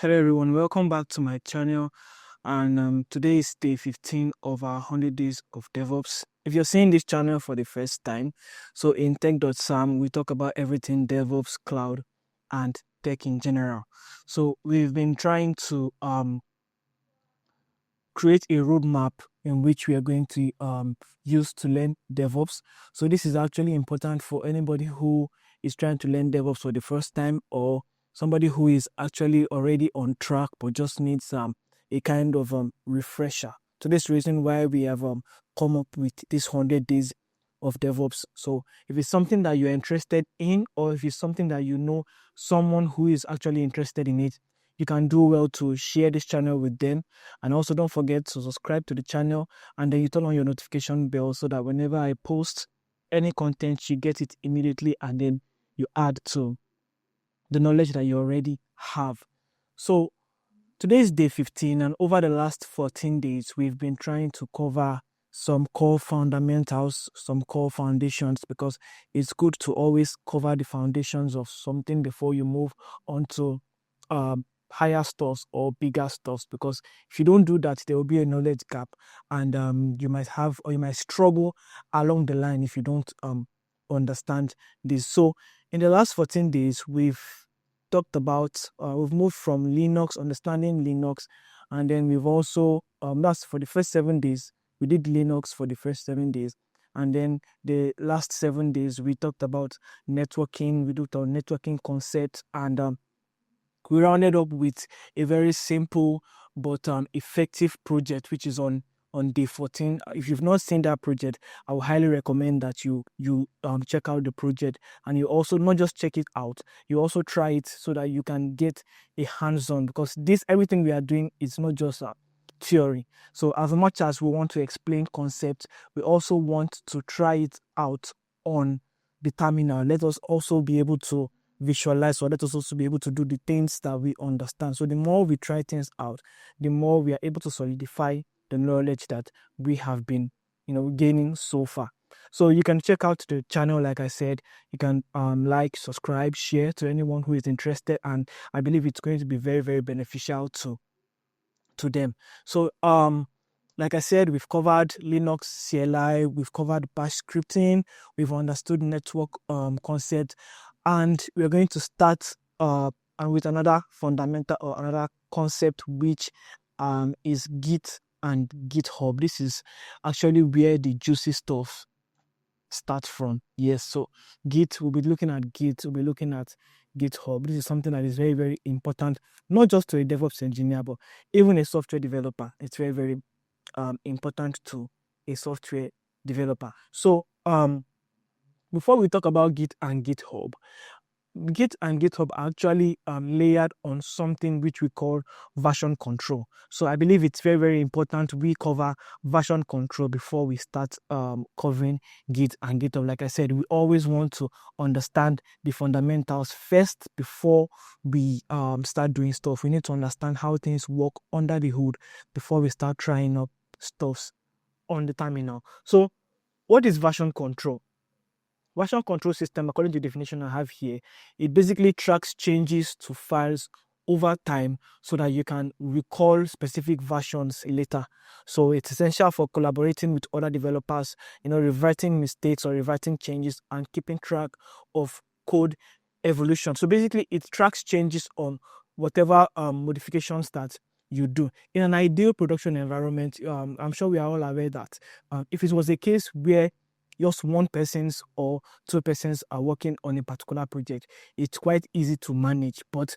Hello everyone, welcome back to my channel. And today is day 15 of our 100 days of DevOps. If you're seeing this channel for the first time, so in tech.sam we talk about everything DevOps, cloud, and tech in general. So we've been trying to create a roadmap in which we are going to use to learn DevOps. So this is actually important for anybody who is trying to learn DevOps for the first time, or somebody who is actually already on track but just needs a kind of refresher. So this reason why we have come up with this 100 days of DevOps. So if it's something that you're interested in, or if it's something that you know someone who is actually interested in it, you can do well to share this channel with them. And also don't forget to subscribe to the channel, and then you turn on your notification bell so that whenever I post any content, you get it immediately, and then you add to the knowledge that you already have. So today is day 15, and over the last 14 days, we've been trying to cover some core fundamentals, some core foundations, because it's good to always cover the foundations of something before you move on to higher stuff or bigger stuff. Because if you don't do that, there will be a knowledge gap, and you might have, or you might struggle along the line if you don't understand this. So in the last 14 days, we've talked about, we've moved from Linux, understanding Linux, and then we've also, that's for the first 7 days, we did Linux for the first 7 days. And then the last 7 days, we talked about networking, we looked at networking concepts, and we rounded up with a very simple but effective project, which is on day 14. If you've not seen that project, I would highly recommend that you check out the project, and you also not just check it out, you also try it so that you can get a hands-on, because everything we are doing is not just theory. So as much as we want to explain concepts, we also want to try it out on the terminal. Let us also be able to visualize, or let us also be able to do the things that we understand. So the more we try things out, the more we are able to solidify the knowledge that we have been gaining so far. So you can check out the channel. Like I said, you can like, subscribe, share to anyone who is interested, and I believe it's going to be very, very beneficial to them. So like I said, we've covered Linux CLI, we've covered bash scripting, we've understood network concept, and we're going to start with another fundamental, or another concept, which is Git and GitHub. This is actually where the juicy stuff starts from. Yes, so Git, we'll be looking at Git, we'll be looking at GitHub. This is something that is very, very important, not just to a DevOps engineer, but even a software developer. It's very, very important to a software developer. So before we talk about Git and GitHub, Git and GitHub are actually layered on something which we call version control. So I believe it's very, very important we cover version control before we start covering Git and GitHub. Like I said, we always want to understand the fundamentals first before we start doing stuff. We need to understand how things work under the hood before we start trying up stuff on the terminal. So what is version control? Version control system, according to the definition I have here, it basically tracks changes to files over time so that you can recall specific versions later. So it's essential for collaborating with other developers, reverting mistakes or reverting changes, and keeping track of code evolution. So basically, it tracks changes on whatever modifications that you do. In an ideal production environment, I'm sure we are all aware that if it was a case where just one persons or two persons are working on a particular project, it's quite easy to manage. But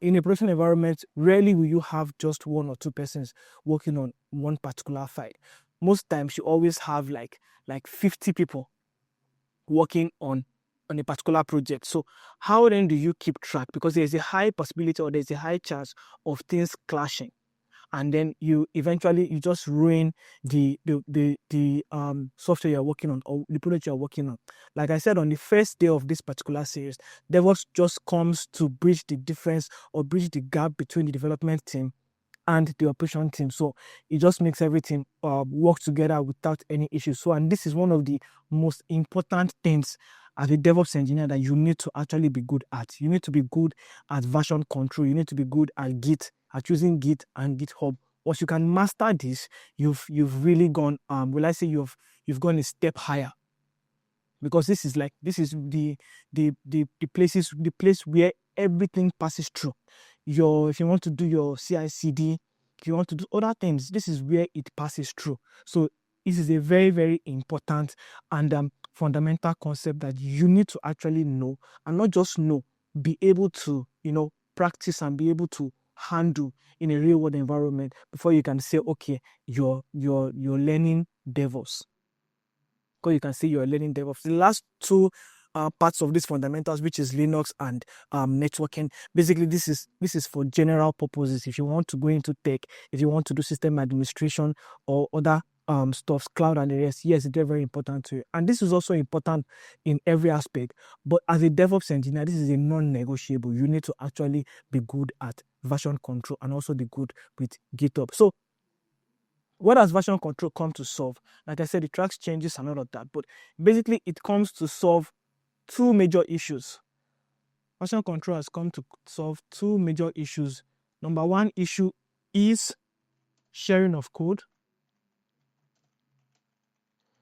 in a production environment, rarely will you have just one or two persons working on one particular file. Most times you always have like 50 people working on a particular project. So how then do you keep track? Because there's a high possibility, or there's a high chance of things clashing, and then you just ruin the software you're working on, or the project you're working on. Like I said, on the first day of this particular series, DevOps just comes to bridge the difference, or bridge the gap between the development team and the operation team. So it just makes everything work together without any issues. So, and this is one of the most important things as a DevOps engineer that you need to actually be good at. You need to be good at version control. You need to be good at Git, at using Git and GitHub. Once you can master this, you've really gone, will I say you've gone a step higher. Because this is the place where everything passes through. If you want to do your CI/CD, if you want to do other things, this is where it passes through. So this is a very, very important and fundamental concept that you need to actually know, and not just know, be able to, practice and be able to handle in a real world environment before you can say, okay, you're learning DevOps. Because you can say you're learning DevOps. The last two parts of these fundamentals, which is Linux and networking, basically this is for general purposes. If you want to go into tech, if you want to do system administration or other stuff, cloud and the rest, yes, it's very, very important to you. And this is also important in every aspect. But as a DevOps engineer, this is a non-negotiable. You need to actually be good at version control and also be good with GitHub. So what does version control come to solve? Like I said, it tracks changes and all of that, but basically it comes to solve two major issues. Version control has come to solve two major issues. Number one issue is sharing of code.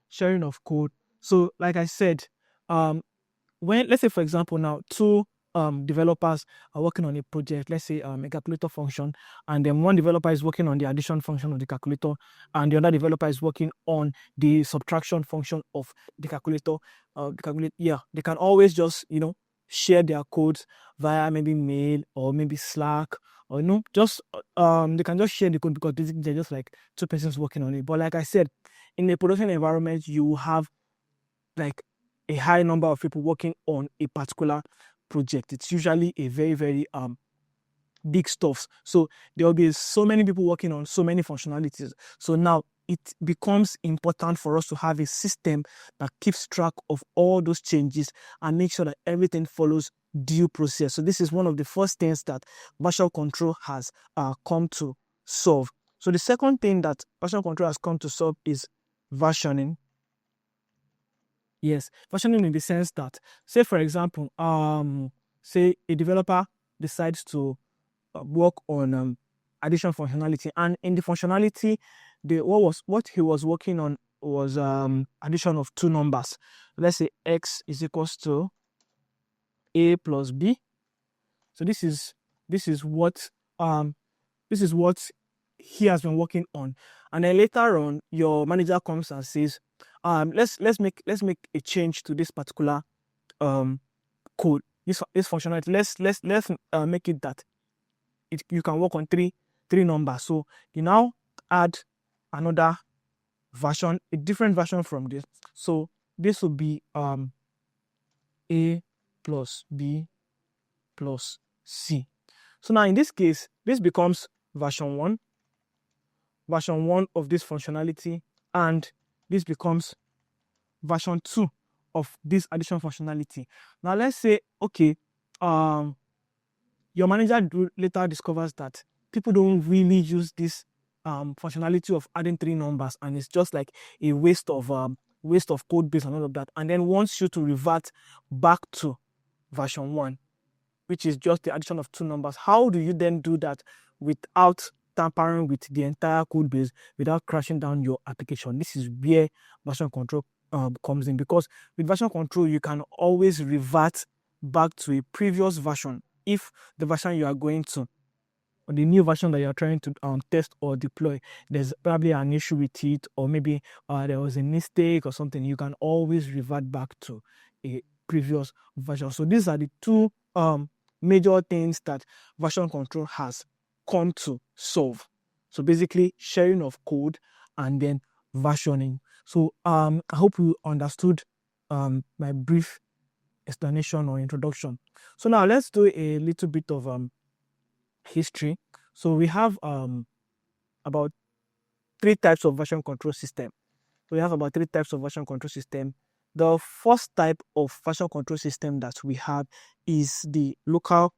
Sharing of code. So like I said, when, let's say for example now, two developers are working on a project, let's say a calculator function, and then one developer is working on the addition function of the calculator, and the other developer is working on the subtraction function of the calculator. They can always just share their codes via maybe mail or maybe Slack, or just they can just share the code, because basically they're just like two persons working on it. But like I said, in a production environment, you have like a high number of people working on a particular project. It's usually a very, very big stuff. So there will be so many people working on so many functionalities. So now it becomes important for us to have a system that keeps track of all those changes and make sure that everything follows due process. So this is one of the first things that version control has come to solve. So the second thing that version control has come to solve is versioning. Yes, versioning in the sense that, say for example, say a developer decides to work on addition functionality, and in the functionality, what he was working on was addition of two numbers. Let's say x is equals to a plus b. So this is what he has been working on, and then later on, your manager comes and says, let's make a change to this particular code, this functionality. Let's make it that you can work on three numbers. So you now add another version, a different version from this. So this will be a plus b plus c. So now in this case, this becomes version 1 of this functionality, and this becomes version 2 of this addition functionality. Now let's say, okay, your manager later discovers that people don't really use this functionality of adding 3 numbers, and it's just like a waste of code base and all of that, and then wants you to revert back to version 1, which is just the addition of 2 numbers. How do you then do that without tampering with the entire code base, without crashing down your application? This is where version control comes in, because with version control, you can always revert back to a previous version if the version you are going to, or the new version that you are trying to test or deploy, there's probably an issue with it, or maybe there was a mistake or something. You can always revert back to a previous version. So these are the two major things that version control has come to solve. So basically, sharing of code and then versioning. So I hope you understood my brief explanation or introduction. So now let's do a little bit of history. So we have about 3 types of version control system. The first type of version control system that we have is the local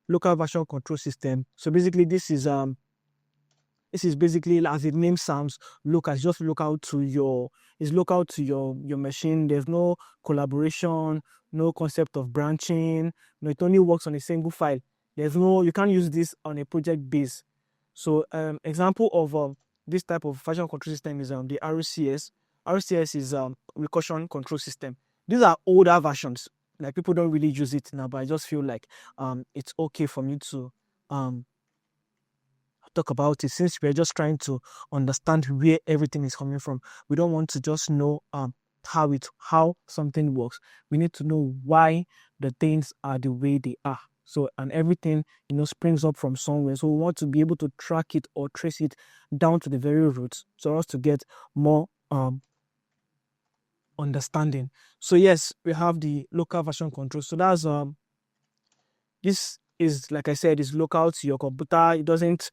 version control system. So basically, this is This is basically, as the name sounds, local. It's just local to your machine. There's no collaboration, no concept of branching. No, it only works on a single file. You can't use this on a project base. So example of this type of version control system is the RCS. RCS is recursion control system. These are older versions. Like, people don't really use it now, but I just feel like it's okay for me to talk about it, since we're just trying to understand where everything is coming from. We don't want to just know how something works. We need to know why the things are the way they are. So, and everything, springs up from somewhere. So we want to be able to track it or trace it down to the very roots, so as to get more understanding. So yes, we have the local version control. So that's this is, like I said, is local to your computer. It doesn't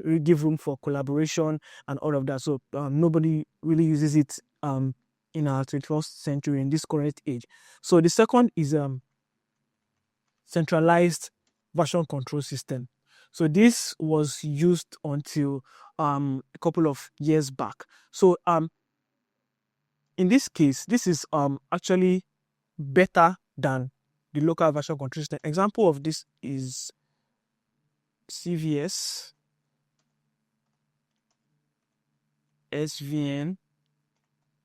really give room for collaboration and all of that. So nobody really uses it in our 21st century, in this current age. So the second is centralized version control system. So this was used until a couple of years back. So in this case, this is actually better than the local version control system. Example of this is CVS, SVN.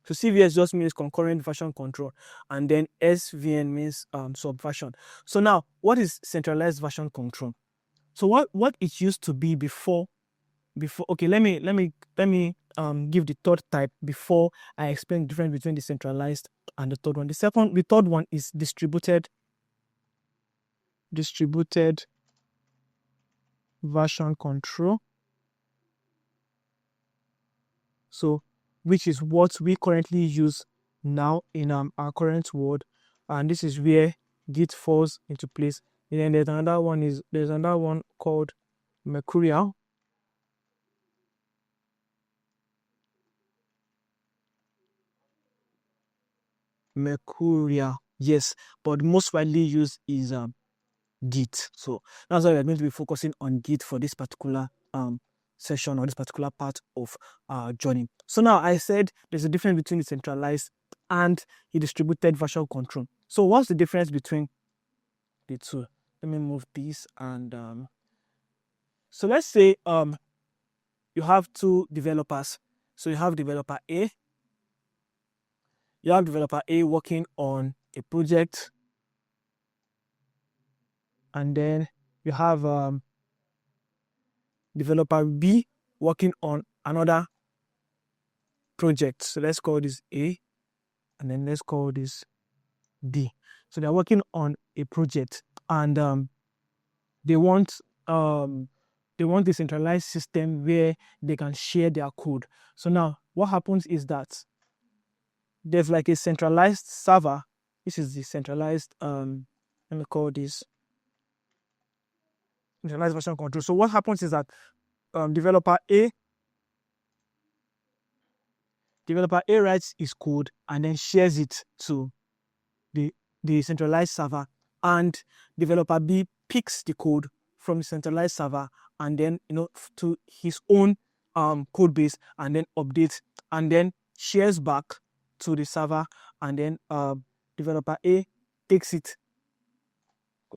So CVS just means concurrent version control, and then SVN means subversion. So now, what is centralized version control? So what it used to be before. Okay, let me give the third type before I explain the difference between the centralized and the third one. The third one is distributed version control. So, which is what we currently use now in our current world, and this is where Git falls into place. And then there's another one called Mercurial. Yes, but most widely used is Git. So that's why we're going to be focusing on Git for this particular session, or this particular part of our journey. So now, I said there's a difference between the centralized and the distributed version control. So what's the difference between the two? Let me move this, and so let's say you have two developers. So you have developer A. You have developer A working on a project, and then you have developer B working on another project. So let's call this A, and then let's call this B. So they're working on a project, and they want a centralized system where they can share their code. So now, what happens is that there's like a centralized server. This is the centralized let me call this centralized version control. So what happens is that developer A writes his code and then shares it to the centralized server, and developer B picks the code from the centralized server and then to his own code base, and then updates, and then shares back to the server, and then developer A takes it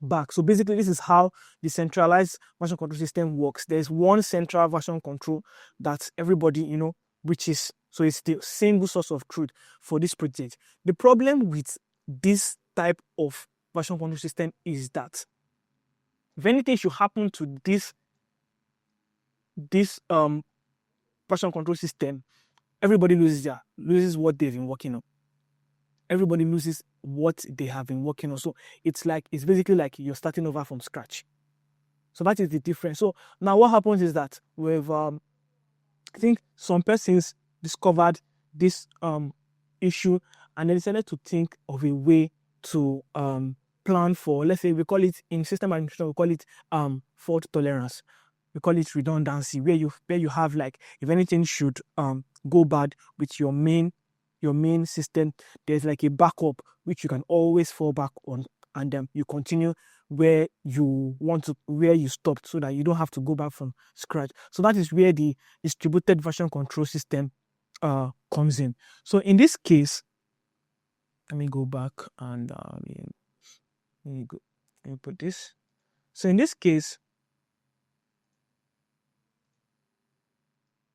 back. So basically, this is how the centralized version control system works. There's one central version control that everybody reaches. So it's the single source of truth for this project. The problem with this type of version control system is that if anything should happen to this version control system, everybody loses what they've been working on. Everybody loses what they have been working on. So it's basically like you're starting over from scratch. So that is the difference. So now what happens is that we've I think some persons discovered this issue, and they decided to think of a way to plan for, let's say, we call it in system administration, we call it fault tolerance. We call it redundancy, where you have, like, if anything should go bad with your main system, there's like a backup which you can always fall back on and you continue where you stopped, so that you don't have to go back from scratch. So that is where the distributed version control system comes in. So in this case, let me go back and let me put this. So in this case,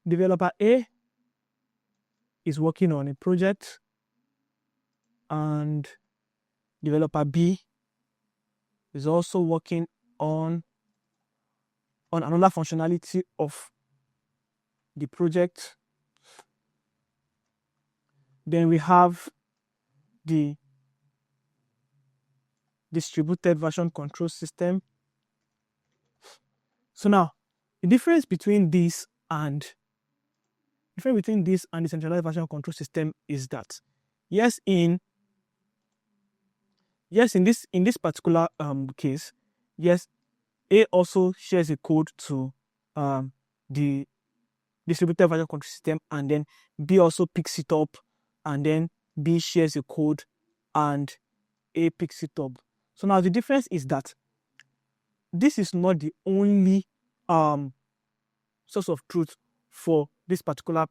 developer A is working on a project, and developer B is also working on another functionality of the project. Then we have the distributed version control system. So now, the difference between this and the centralized version control system is that in this particular case, yes, A also shares a code to the distributed version control system, and then B also picks it up, and then B shares a code and A picks it up. So now the difference is that this is not the only source of truth for this particular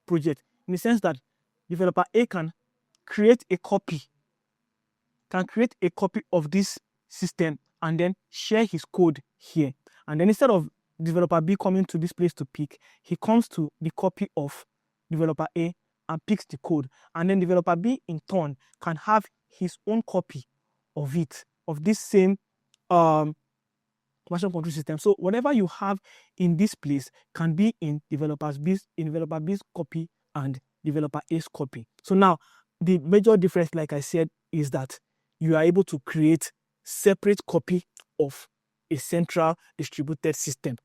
project, in the sense that developer A can create a copy of this system and then share his code here. And then instead of developer B coming to this place to pick, he comes to the copy of developer A and picks the code. And then developer B in turn can have his own copy of this same version control system. So whatever you have in this place can be in developer B's copy and developer A's copy. So now the major difference, like I said, is that you are able to create separate copy of a central distributed system.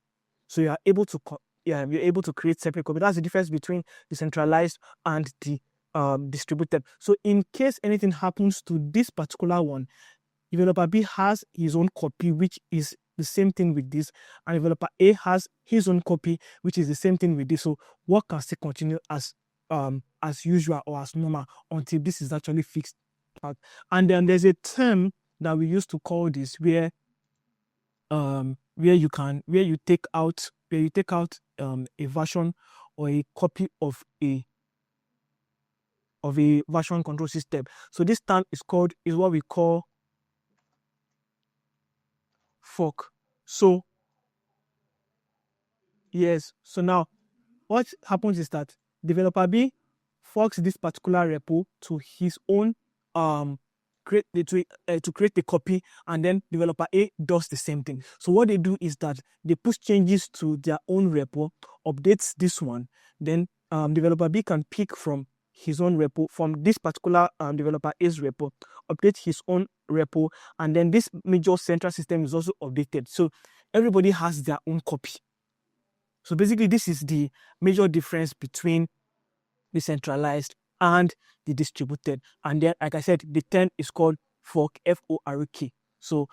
So you are able to create separate copy. That's the difference between the centralized and the distributed. So in case anything happens to this particular one, developer B has his own copy, which is the same thing with this, and developer A has his own copy, which is the same thing with this. So work can still continue as usual or as normal until this is actually fixed out. And then there's a term that we used to call this, where you take out a version or a copy of a version control system. So this term is what we call fork. So yes, so now what happens is that developer B forks this particular repo to his own to create a copy, and then developer A does the same thing. So what they do is that they push changes to their own repo, updates this one, then developer B can pick from his own repo, from this particular developer A's repo, update his own repo, and then this major central system is also updated. So everybody has their own copy. So basically, this is the major difference between the centralized and the distributed. And then, like I said, the term is called fork, F-O-R-K. So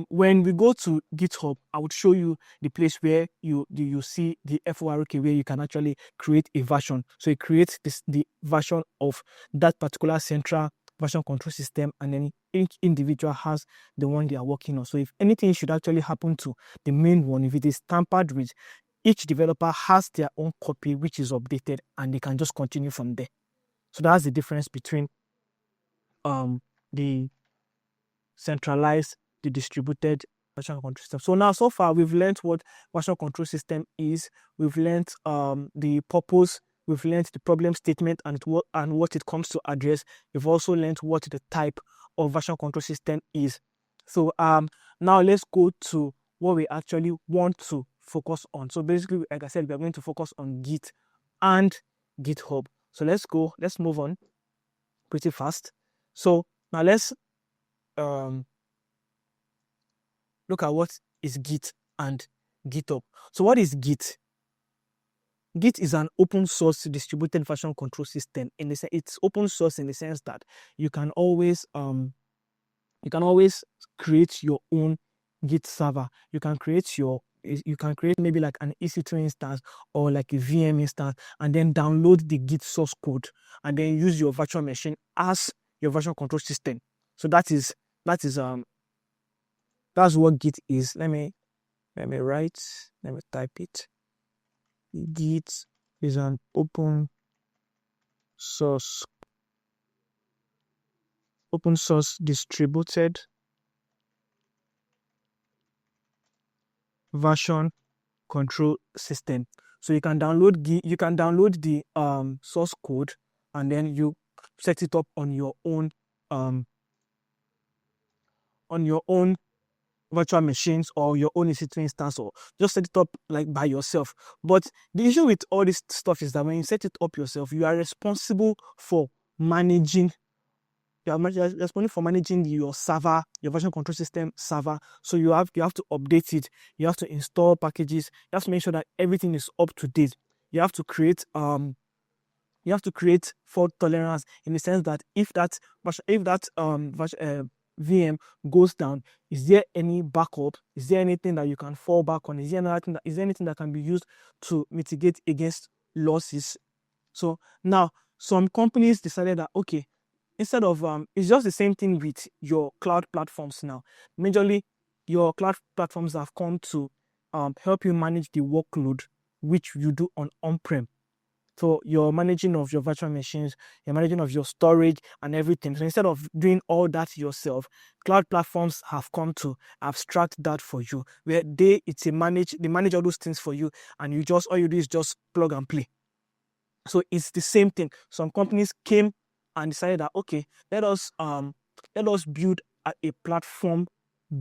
when we go to GitHub, I would show you the place where you see the FORK, where you can actually create a version. So it creates the version of that particular central version control system, and then each individual has the one they are working on. So if anything should actually happen to the main one, if it is tampered with, each developer has their own copy which is updated, and they can just continue from there. So that's the difference between the centralized, the distributed version control system. So now, so far, we've learned what version control system is. We've learned the purpose. We've learned the problem statement and what it comes to address. We've also learned what the type of version control system is. So now let's go to what we actually want to focus on. So basically, like I said, we are going to focus on Git and GitHub. So let's move on pretty fast. So now let's look at what is Git and GitHub. So what is Git? Git is an open source distributed version control system. It's open source in the sense that you can always create your own Git server. You can create maybe like an EC2 instance or like a VM instance, and then download the Git source code and then use your virtual machine as your version control system. So that is that's what Git is. Let me type it. Git is an open source distributed version control system. So you can download the source code, and then you set it up on your own virtual machines or your own EC2 instance, or just set it up like by yourself. But the issue with all this stuff is that when you set it up yourself, you are responsible for managing your server, your version control system server. So you have to update it, you have to install packages, you have to make sure that everything is up to date. You have to create fault tolerance, in the sense that if that VM goes down, is there any backup? Is there anything that you can fall back on? Is there anything that can be used to mitigate against losses? So now some companies decided that, okay, instead of it's just the same thing with your cloud platforms now. Majorly, your cloud platforms have come to help you manage the workload which you do on-prem. So you're managing of your virtual machines, you're managing of your storage and everything. So instead of doing all that yourself, cloud platforms have come to abstract that for you, where they manage all those things for you, and all you do is just plug and play. So it's the same thing. Some companies came and decided that, okay, let us build a platform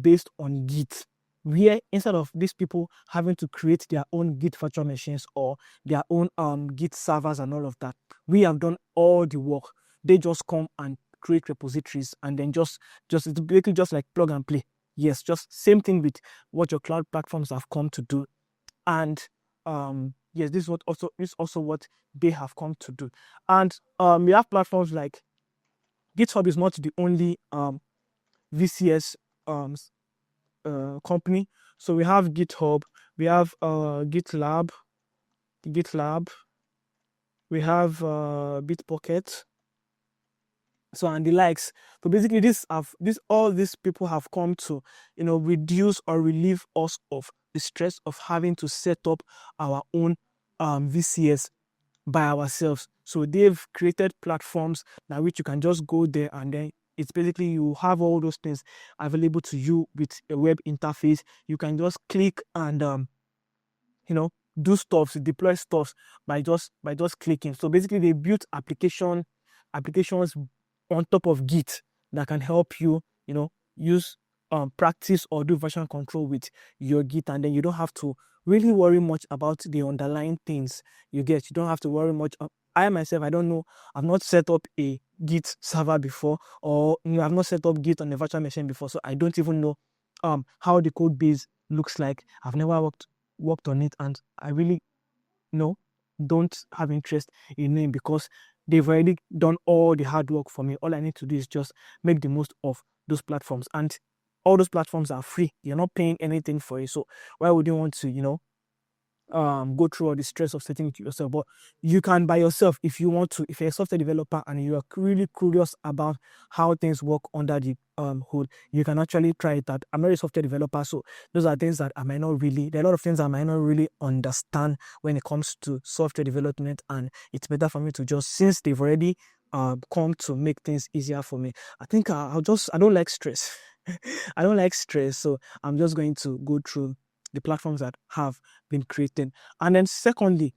based on Git, where instead of these people having to create their own Git virtual machines or their own Git servers and all of that, we have done all the work. They just come and create repositories, and then it's basically just like plug and play. Yes, just same thing with what your cloud platforms have come to do. And yes, this is also what they have come to do. And we have platforms like GitHub is not the only VCS company. So we have GitHub, we have GitLab, we have Bitbucket, so and the likes. So basically, all these people have come to reduce or relieve us of the stress of having to set up our own VCS by ourselves. So they've created platforms now which you can just go there, and then it's basically you have all those things available to you with a web interface. You can just click and do stuff, deploy stuff by just clicking. So basically they built applications on top of Git that can help you use practice or do version control with your Git, and then you don't have to really worry much about the underlying things. You don't have to worry much. I myself, I don't know, I've not set up a Git server before, or I've not set up Git on a virtual machine before, so I don't even know how the code base looks like. I've never worked on it, and I really don't have interest in it, because they've already done all the hard work for me. All I need to do is just make the most of those platforms, and all those platforms are free. You're not paying anything for it, so why would you want to go through all the stress of setting it yourself? But you can by yourself if you want to. If you're a software developer and you are really curious about how things work under the hood, you can actually try it out. I'm not a software developer, so those are things that there are a lot of things I might not really understand when it comes to software development, and it's better for me to just, since they've already come to make things easier for me, I think I don't like stress. I don't like stress, so I'm just going to go through the platforms that have been created. And then secondly,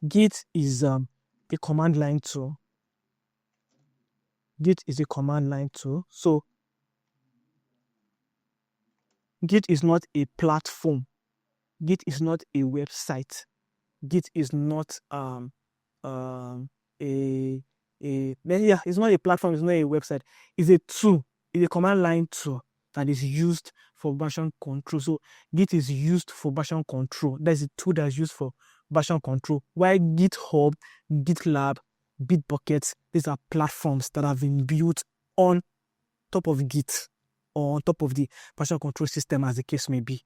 Git is a command line tool. Git is a command line tool. So Git is not a platform. Git is not a website. Git is not it's not a platform, it's not a website. It's a tool. It's a command line tool that is used for version control. So Git is used for version control. That's a tool that's used for version control. While GitHub, GitLab, Bitbucket, these are platforms that have been built on top of Git or on top of the version control system, as the case may be.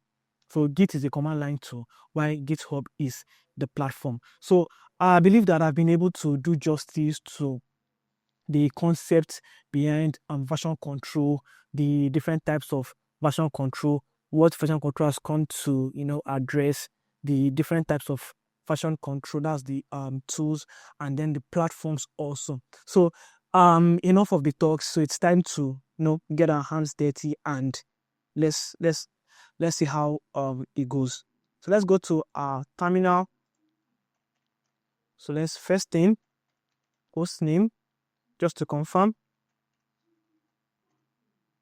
So Git is a command line tool, while GitHub is the platform. So I believe that I've been able to do justice to the concept behind version control, the different types of version control, what version control has come to address, the different types of version control, that's the tools, and then the platforms also. So enough of the talks. So it's time to get our hands dirty and let's see how it goes. So let's go to our terminal. So let's first thing, host name, just to confirm.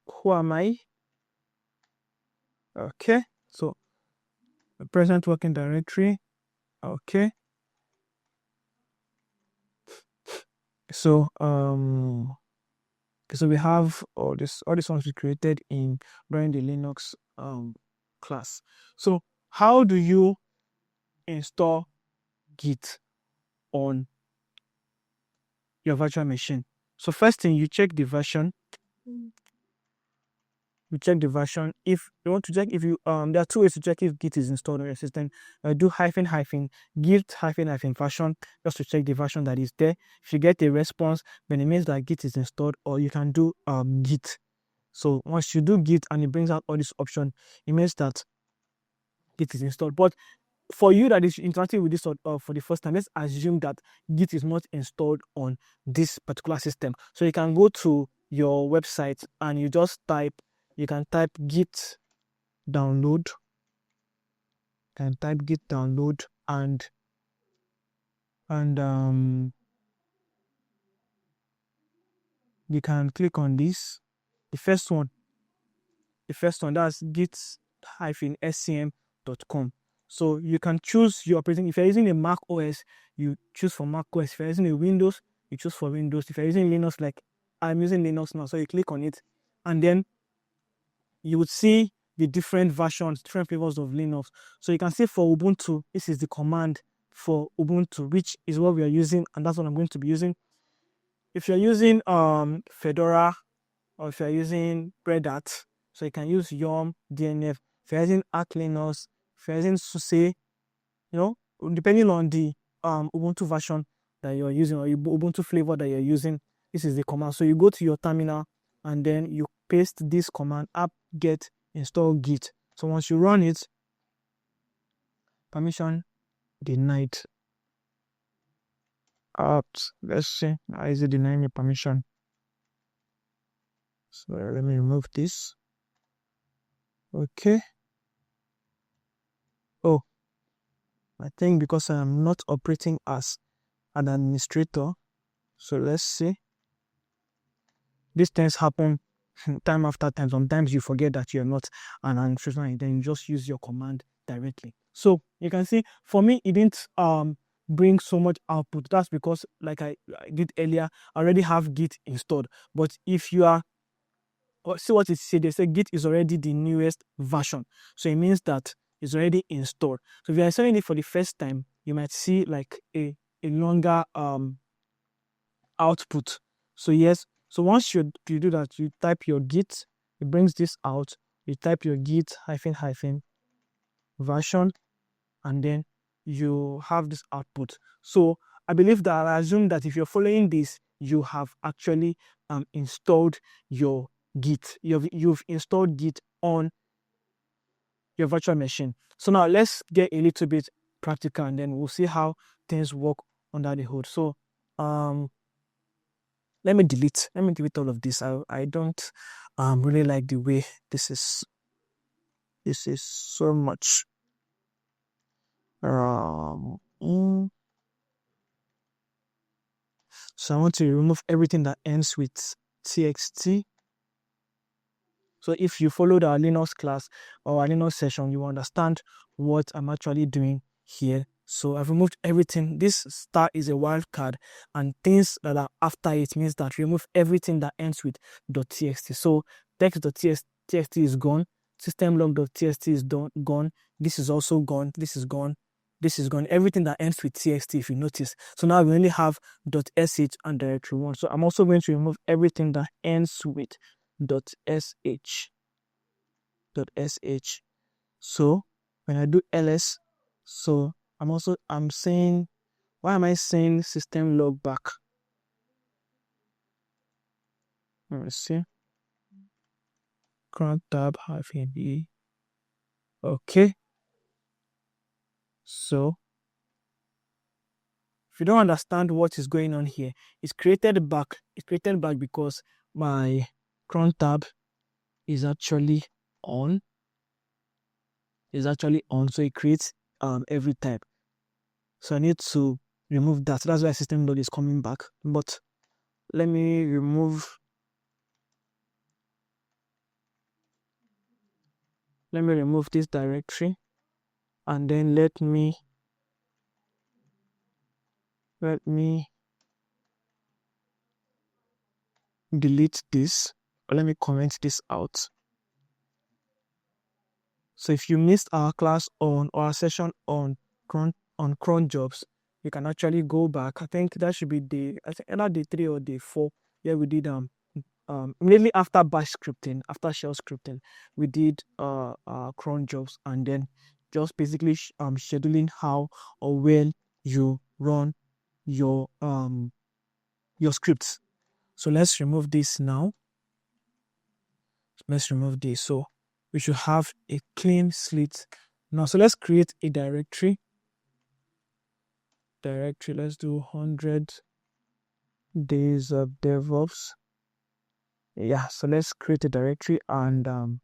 Who am I? Okay, so the present working directory. Okay, so so we have all these ones we created in during the Linux class. So how do you install Git on your virtual machine? So first thing, you check the version. You check the version. If you want to check if you there are two ways to check if Git is installed on your system. Do -- git -- version just to check the version that is there. If you get a response, then it means that Git is installed, or you can do Git. So once you do Git and it brings out all these options, it means that Git is installed. But for you that is interacting with this for the first time, let's assume that Git is not installed on this particular system. So you can go to your website and you just type git download. And you can click on this. The first one, that's git-scm.com. So you can choose your operating. If you're using a Mac OS, you choose for Mac OS. If you're using a Windows, you choose for Windows. If you're using Linux, like I'm using Linux now, so you click on it, and then you would see the different versions, different flavors of Linux. So you can see for Ubuntu, this is the command for Ubuntu, which is what we are using, and that's what I'm going to be using. If you're using Fedora, or if you're using Red Hat, so you can use yum DNF. If you're using Arch Linux, if you're using SUSE, depending on the Ubuntu version that you're using, or Ubuntu flavor that you're using, this is the command. So you go to your terminal and then you paste this command, apt-get install git. So once you run it, permission denied. Let's see, how is it denying me permission? So let me remove this. Okay. Oh, I think because I am not operating as an administrator. So let's see. These things happen time after time. Sometimes you forget that you're not an administrator and then you just use your command directly. So you can see for me, it didn't bring so much output. That's because, like I did earlier, I already have Git installed. But if you are see what it said, they say Git is already the newest version. So it means that it's already installed. So if you're installing it for the first time, you might see like a longer output. So yes, so once you do that, you type your Git, it brings this out. You type your Git -- version, and then you have this output. So I believe that I assume that if you're following this, you have actually installed your Git. You've installed Git on your virtual machine. So now let's get a little bit practical, and then we'll see how things work under the hood. So let me delete all of this. I don't really like the way this is so much. So I want to remove everything that ends with txt. So if you followed our Linux class or our Linux session, you understand what I'm actually doing here. So I've removed everything. This star is a wildcard, and things that are after it means that remove everything that ends with .txt. So text.txt is gone. Systemlog.txt is gone. This is also gone. This is gone. This is gone. Everything that ends with txt, if you notice. So now we only have .sh and directory1. So I'm also going to remove everything that ends with .sh. So when I do ls, so I'm saying, why am I saying system log back? Let me see. Cron tab -e. Okay. So if you don't understand what is going on here, it's created back. It's created back because my cron tab is actually on. So it creates every type. So I need to remove that. That's why system load is coming back. But let me remove this directory, and then let me delete this, or let me comment this out. So if you missed our class on, or our session on cron jobs, you can actually go back. I think that should be either day 3 or day 4. Yeah, we did immediately after bash scripting, after shell scripting, we did cron jobs, and then just basically scheduling how or when you run your scripts. So let's remove this now. Let's remove this. So we should have a clean slate now. So let's create a directory. Let's do 100 days of DevOps. Yeah, so let's create a directory, and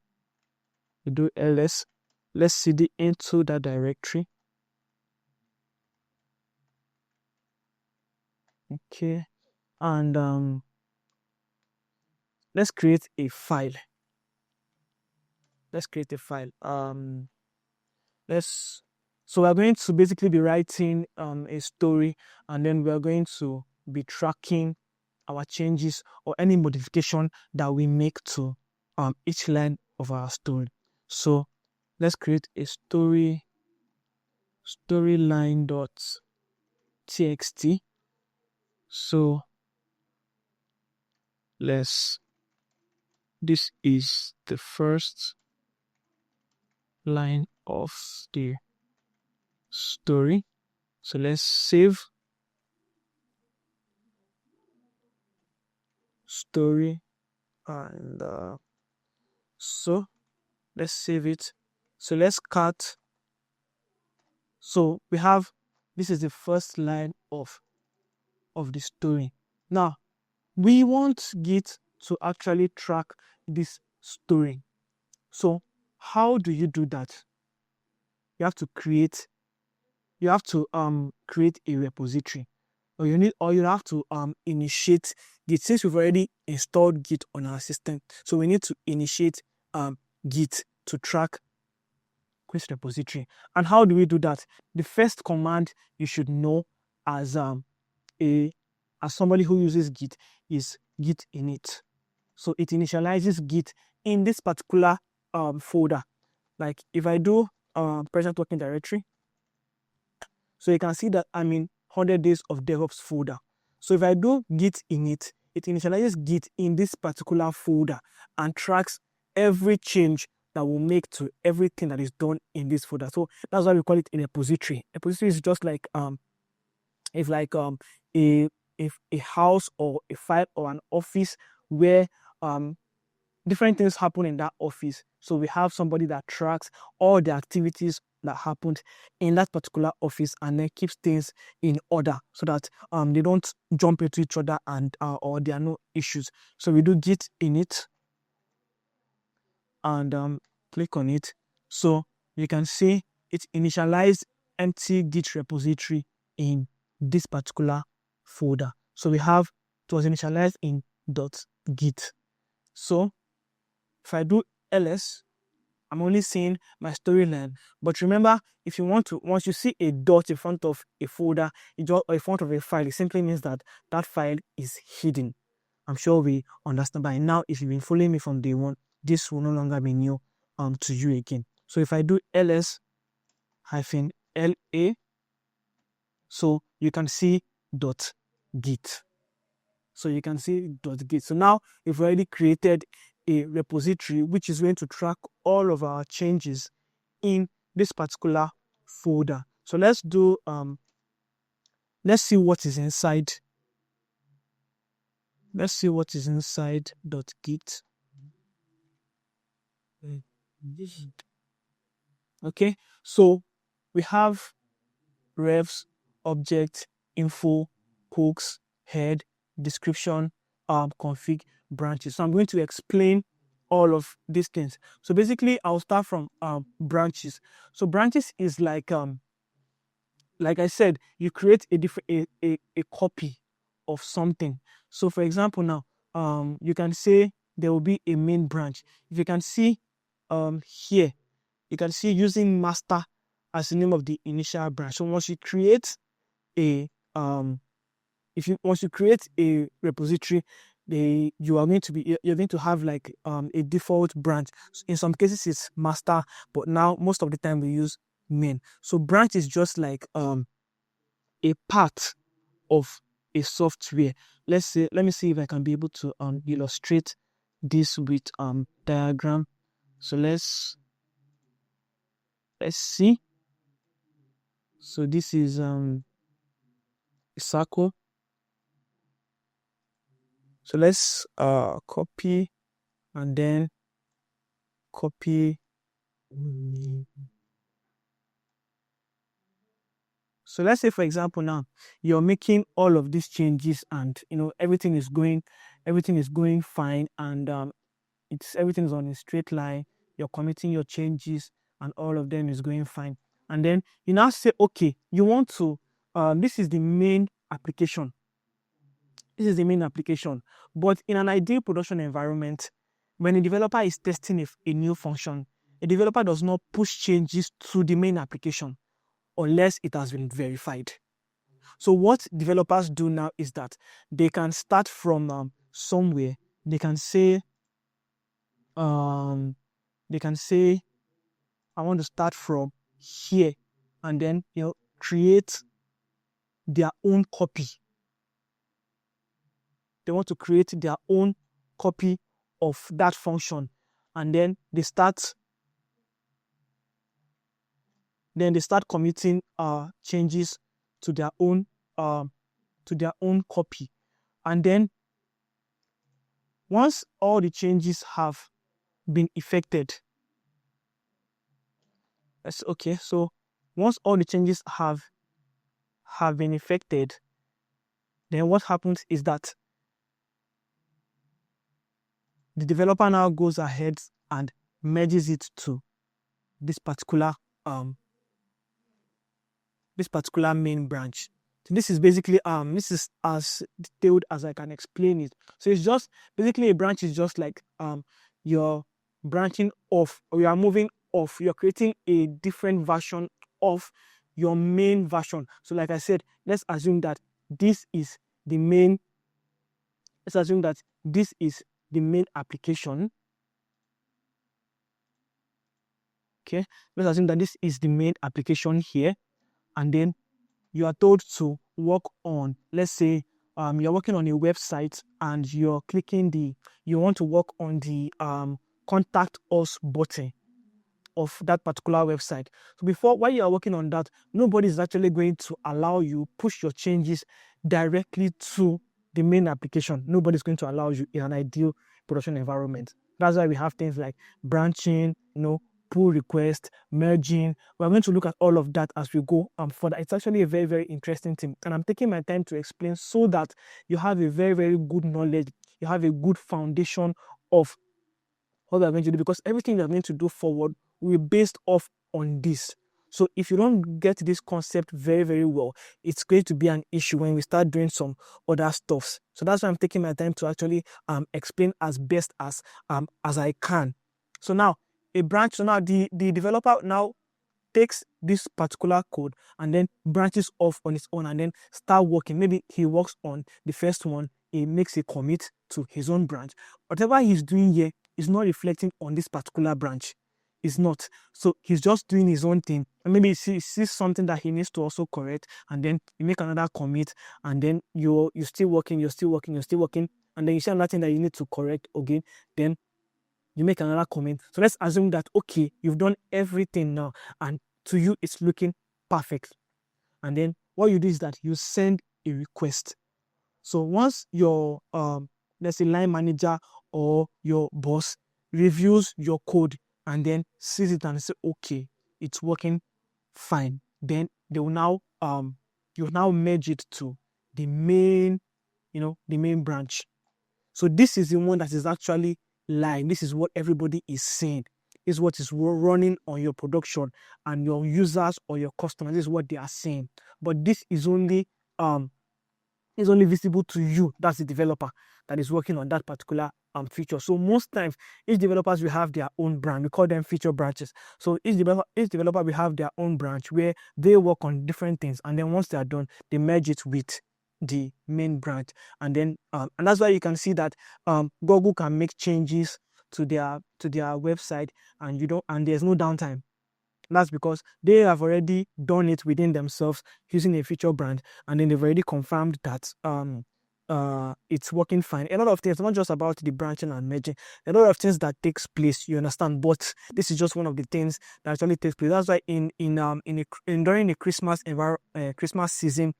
we do ls. Let's cd into that directory. Okay, and let's create a file. So we're going to basically be writing a story, and then we're going to be tracking our changes or any modification that we make to each line of our story. So let's create a storyline.txt. So this is the first line of the story. So let's save story, and so let's save it. So let's cut. So we have, this is the first line of the story. Now we want Git to actually track this story. So how do you do that? You have to create a repository, or you have to initiate Git. Since we've already installed Git on our system, so we need to initiate Git to track this repository. And how do we do that? The first command you should know as somebody who uses Git is git init. So it initializes Git in this particular folder. Like if I do present working directory, so you can see that I'm in 100 days of DevOps folder. So if I do git init, it initializes Git in this particular folder and tracks every change that will make to everything that is done in this folder. So that's why we call it a repository. A repository is just like a house or a file or an office where different things happen in that office. So we have somebody that tracks all the activities that happened in that particular office, and then keeps things in order so that they don't jump into each other, and or there are no issues. So we do git init, and click on it. So you can see it initialized empty Git repository in this particular folder. So we have, it was initialized in .git. So if I do ls, I'm only seeing my storyline. But remember, if you want to, once you see a dot in front of a folder, or in front of a file, it simply means that that file is hidden. I'm sure we understand by now. If you've been following me from day one, this will no longer be new to you again. So if I do ls-la, so you can see .git. So you can see .git. So now we've already created a repository which is going to track all of our changes in this particular folder. So let's see what is inside Let's see what is inside .git. Okay, so we have refs, object, info, hooks, head, description, config, branches. So I'm going to explain all of these things. So basically, I'll start from branches. So branches is like I said, you create a different a copy of something. So for example, now you can say there will be a main branch. If you can see here, you can see using master as the name of the initial branch. So once you create a once you create a repository, you're going to have like a default branch. In some cases it's master, but now most of the time we use main. So branch is just like a part of a software. Let me see if I can be able to illustrate this with diagram. So let's see. So this is a circle. So let's copy and then copy. So let's say, for example, now you're making all of these changes and everything is going fine, and everything's on a straight line. You're committing your changes and all of them is going fine. And then you now say, okay, you want to this is the main application. This is the main application. But in an ideal production environment, when a developer is testing a new function, a developer does not push changes to the main application unless it has been verified. So what developers do now is that they can start from somewhere. They can say, I want to start from here, and then create their own copy. They want to create their own copy of that function, and then they start committing changes to their own copy. And then once all the changes have been effected, so once all the changes have been effected, then what happens is that the developer now goes ahead and merges it to this particular main branch. So this is basically this is as detailed as I can explain it. So it's just basically a branch is just like you're branching off, or you are moving off. You're creating a different version of your main version. So like I said, let's assume that this is the main. Let's assume that this is the main application. Okay, let's assume that this is the main application here, and then you are told to work on, let's say you're working on a website and you want to work on the contact us button of that particular website. So while you are working on that, nobody is actually going to allow you push your changes directly to the main application. Nobody's going to allow you in an ideal production environment. That's why we have things like branching, pull request, merging. We're going to look at all of that as we go further. It's actually a very, very interesting thing, and I'm taking my time to explain so that you have a very, very good knowledge. You have a good foundation of what we're going to do, because everything we're going to do forward will be based off on this. So if you don't get this concept very, very well, it's going to be an issue when we start doing some other stuffs. So that's why I'm taking my time to actually explain as best as I can. So now the developer now takes this particular code and then branches off on its own and then start working. Maybe he works on the first one, he makes a commit to his own branch. Whatever he's doing here is not reflecting on this particular branch. It's not. So he's just doing his own thing. And maybe he sees something that he needs to also correct, and then you make another commit, and then you're still working, and then you see another thing that you need to correct again, then you make another comment. So let's assume that, okay, you've done everything now, and to you it's looking perfect. And then what you do is that you send a request. So once your let's say line manager or your boss reviews your code and then sees it and say, okay, it's working fine, then they will now you now merge it to the main, the main branch. So this is the one that is actually live. This is what everybody is seeing. This is what is running on your production, and your users or your customers, this is what they are seeing. But this is only visible to you. That's the developer that is working on that particular feature. So most times, each developers will have their own brand. We call them feature branches. So each developer will have their own branch where they work on different things, and then once they are done, they merge it with the main branch. And then and that's why you can see that Google can make changes to their website, and there's no downtime. That's because they have already done it within themselves using a feature brand, and then they've already confirmed that it's working fine. A lot of things, not just about the branching and merging, a lot of things that takes place, you understand. But this is just one of the things that actually takes place. That's why during the Christmas Christmas season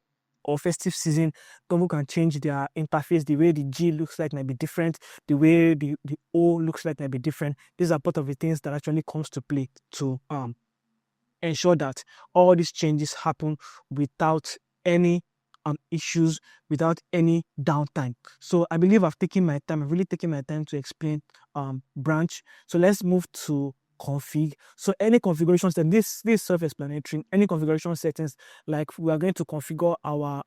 or festive season, Google can change their interface. The way the G looks like might be different. The way the O looks like might be different. These are part of the things that actually comes to play to ensure that all these changes happen without any issues, without any downtime. So I believe I've really taken my time to explain branch. So let's move to config. So any configuration setting, this is self-explanatory. Any configuration settings, like we are going to configure our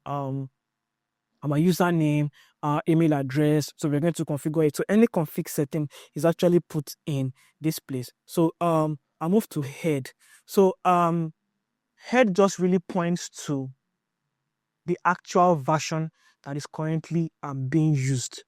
username, our email address. So we're going to configure it. So any config setting is actually put in this place. So I'll move to head. So head just really points to the actual version that is currently being used.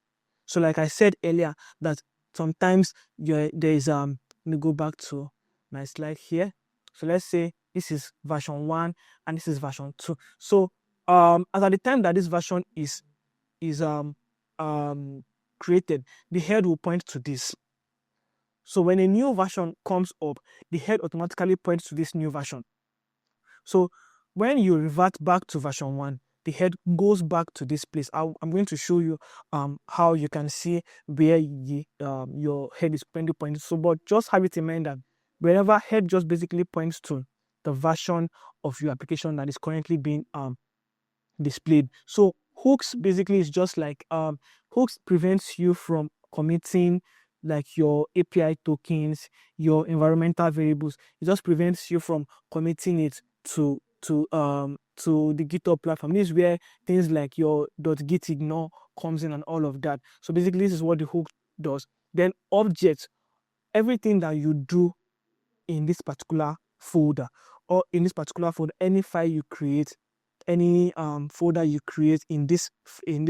So like I said earlier, that sometimes there is let me go back to my slide here. So let's say this is version 1 and this is version 2. So as at the time that this version is created, the head will point to this. So when a new version comes up, the head automatically points to this new version. So when you revert back to version 1, the head goes back to this place. I'm going to show you how you can see where your head is currently pointing. So, but just have it in mind that wherever head just basically points to the version of your application that is currently being displayed. So hooks basically is just like hooks prevents you from committing like your API tokens, your environmental variables. It just prevents you from committing it to the GitHub platform. This is where things like your .git ignore comes in and all of that. So basically, this is what the hook does. Then objects, everything that you do in this particular folder, or in this particular folder, any file you create, any folder you create in this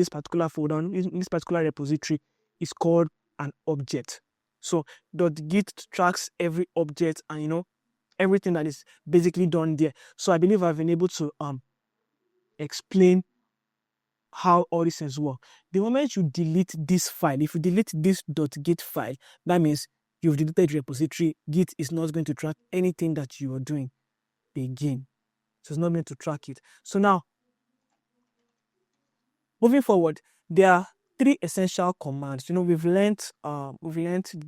particular folder, in this particular repository, is called an object. So .git tracks every object, and everything that is basically done there. So I believe I've been able to explain how all these things work. The moment you delete this file, if you delete this .git file, that means you've deleted your repository. Git is not going to track anything that you are doing again. So it's not meant to track it. So now, moving forward, there are 3 essential commands. We've learned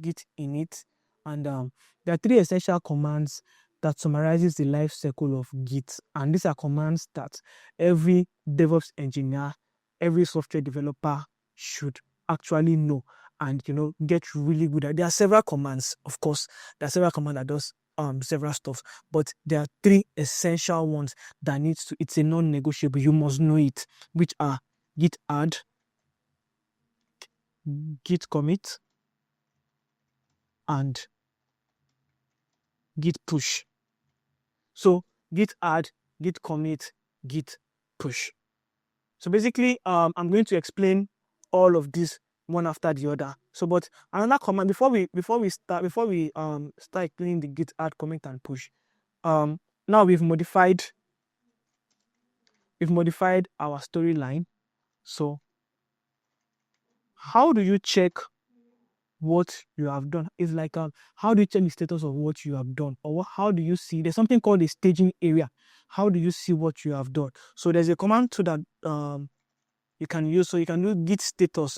git init, and there are 3 essential commands that summarizes the life cycle of Git. And these are commands that every DevOps engineer, every software developer should actually know and get really good at. There are several commands, of course. There are several commands that does several stuff, but there are 3 essential ones that it's a non-negotiable. You must know it, which are git add, git commit, and git push. So git add, git commit, git push. So basically, I'm going to explain all of this one after the other. So, but another command before we start explaining the git add, commit, and push. Now we've modified our storyline. So how do you check what you have done? It's like how do you check the status of what you have done, or how do you see? There's something called the staging area. How do you see what you have done? So there's a command to that you can use. So you can do git status.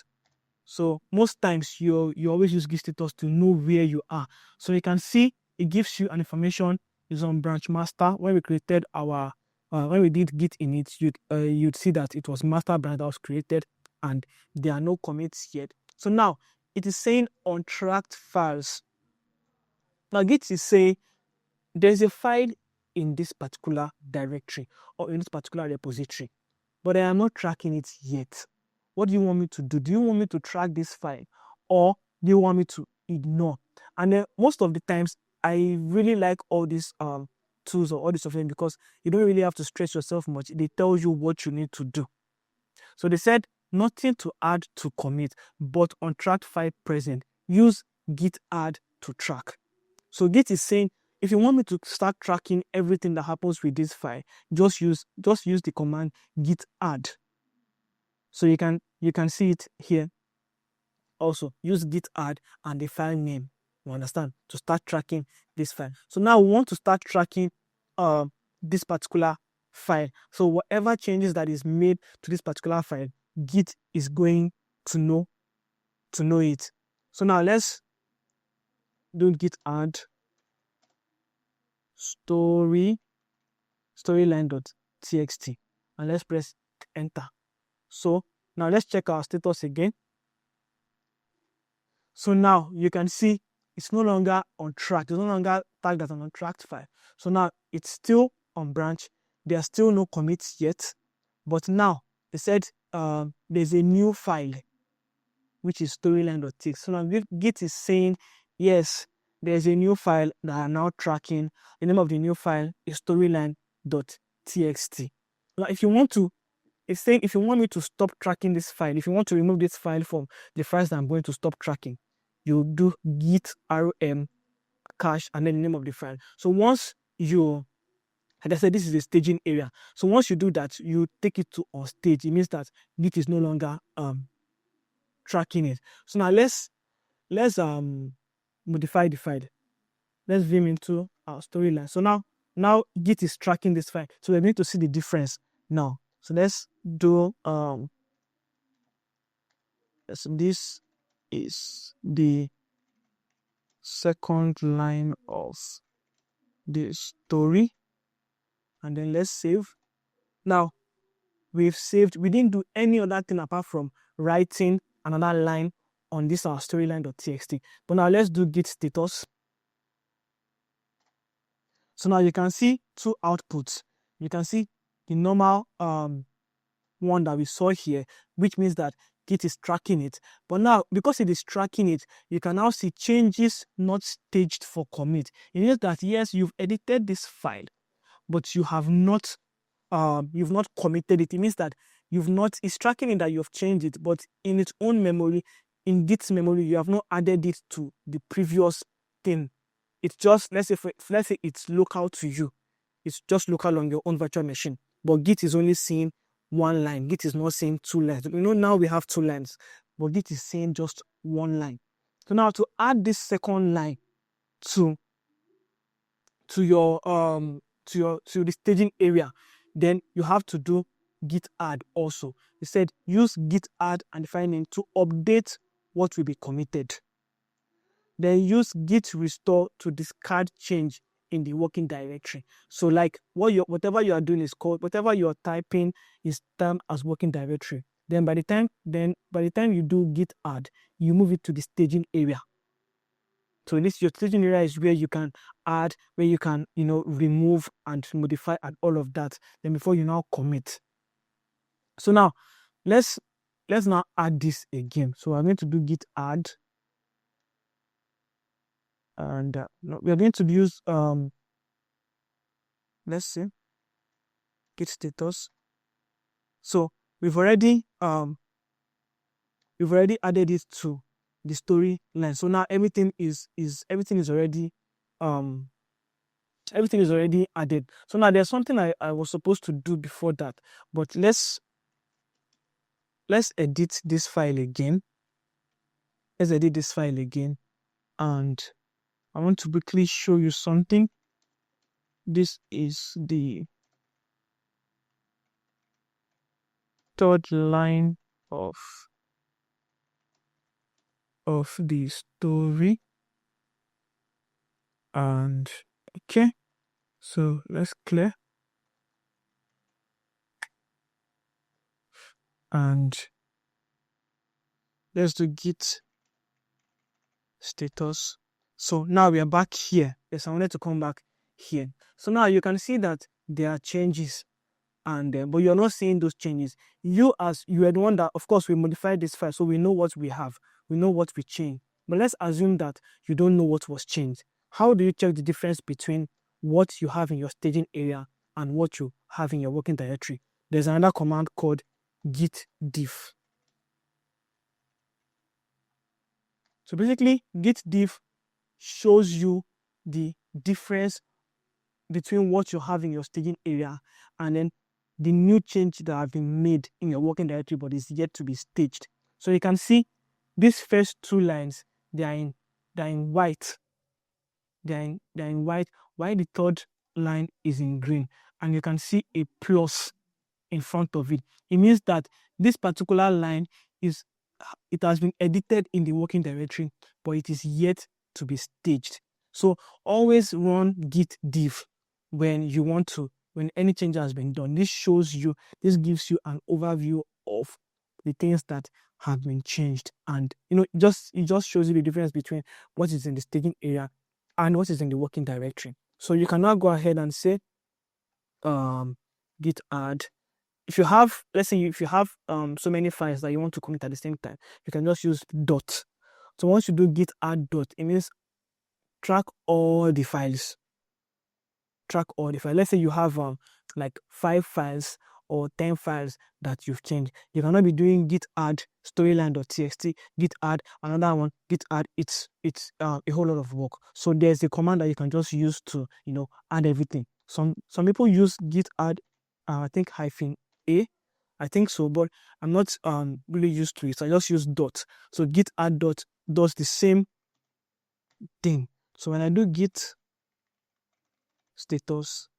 So most times you always use git status to know where you are. So you can see it gives you an information is on branch master. When we created our when we did git init, you'd see that it was master branch that was created and there are no commits yet. So now it is saying on tracked files. Now git is saying there's a file in this particular directory or in this particular repository, but I am not tracking it yet. What do you want me to do? Do you want me to track this file or do you want me to ignore? And then most of the times I really like all these tools or all this software because you don't really have to stress yourself much. They tell you what you need to do. So they said nothing to add to commit, but on tracked file present, use git add to track. So git is saying if you want me to start tracking everything that happens with this file, just use the command git add. So you can see it here. Also use git add and the file name, you understand, to start tracking this file. So now we want to start tracking this particular file. So whatever changes that is made to this particular file, git is going to know it. So now let's do git add storyline.txt and let's press enter. So now let's check our status again. So now you can see it's no longer on track. It's no longer tagged as an untracked file. So now it's still on branch. There are still no commits yet. But now they said there's a new file, which is storyline.txt. So now Git is saying, yes, there's a new file that are now tracking. The name of the new file is storyline.txt. Now if you want to, it's saying if you want me to stop tracking this file, if you want to remove this file from the files that I'm going to stop tracking, you do git rm cache and then the name of the file. So once you, like I said, this is a staging area. So once you do that, you take it to on stage. It means that Git is no longer tracking it. So now let's modify the file. Let's vim into our storyline. So now Git is tracking this file. So we're going to see the difference now. So let's do so this is the second line of the story, and then let's save. Now we've saved. We didn't do any other thing apart from writing another line on this our storyline.txt. But now let's do git status. So now you can see two outputs. You can see the normal one that we saw here, which means that Git is tracking it. But now, because it is tracking it, you can now see changes not staged for commit. It means that yes, you've edited this file, but you have not committed it. It means that it's tracking it that you've changed it, but in its own memory, in Git's memory, you have not added it to the previous thing. It's just, let's say it's local to you. It's just local on your own virtual machine. But Git is only seeing one line. Git is not saying two lines. Now we have two lines, but Git is saying just one line. So now to add this second line to the staging area, then you have to do git add also. It said use git add and file name to update what will be committed. Then use git restore to discard change in the working directory. So like whatever you are doing is called, whatever you are typing is termed as working directory. Then by the time you do git add, you move it to the staging area. So your staging area is where you can add, where you can remove and modify and all of that. Then before you now commit. So now let's now add this again. So I'm going to do git add, and we are going to use let's see, git status. So we've already added it to the storyline. So now everything is already added. So now there's something I was supposed to do before that, but let's edit this file again. Let's edit this file again, and I want to quickly show you something. This is the third line of of the story. And okay, so let's clear. And let's do git status. So now we are back here. Yes, I wanted to come back here. So now you can see that there are changes, and but you're not seeing those changes. You, as you are the one that, of course, we modified this file, so we know what we have, we know what we changed. But let's assume that you don't know what was changed. How do you check the difference between what you have in your staging area and what you have in your working directory? There's another command called git diff. So basically, git diff shows you the difference between what you have in your staging area and then the new change that have been made in your working directory but is yet to be staged. So you can see these first two lines, they are in white. They're in white, while the third line is in green, and you can see a plus in front of it. It means that this particular line it has been edited in the working directory, but it is yet to be staged. So always run git diff when any change has been done. This gives you an overview of the things that have been changed, and it just shows you the difference between what is in the staging area and what is in the working directory. So you can now go ahead and say git add. If you have, let's say if you have so many files that you want to commit at the same time, you can just use dot. So once you do git add dot, it means track all the files. Let's say you have like 5 files or 10 files that you've changed. You cannot be doing git add storyline.txt, git add another one, git add. It's a whole lot of work. So there's a command that you can just use to add everything. Some people use git add I think -a, I think so, but I'm not really used to it, so I just use dot. So git add dot does the same thing. So when I do git status,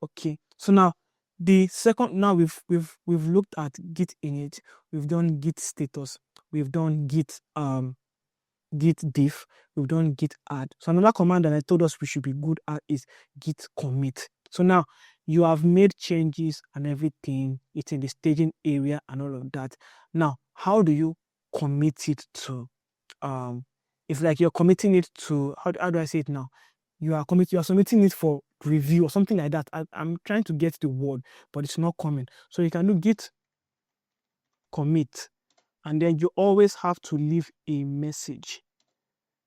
okay, so now we've looked at git init, we've done git status, we've done git diff, we've done git add. So another command that I told us we should be good at is git commit. So now you have made changes and everything, it's in the staging area and all of that. Now how do you commit it to it's like you're committing it to, how do I say it now? You are submitting it for review or something like that. I'm trying to get the word, but it's not coming. So you can do git commit, and then you always have to leave a message.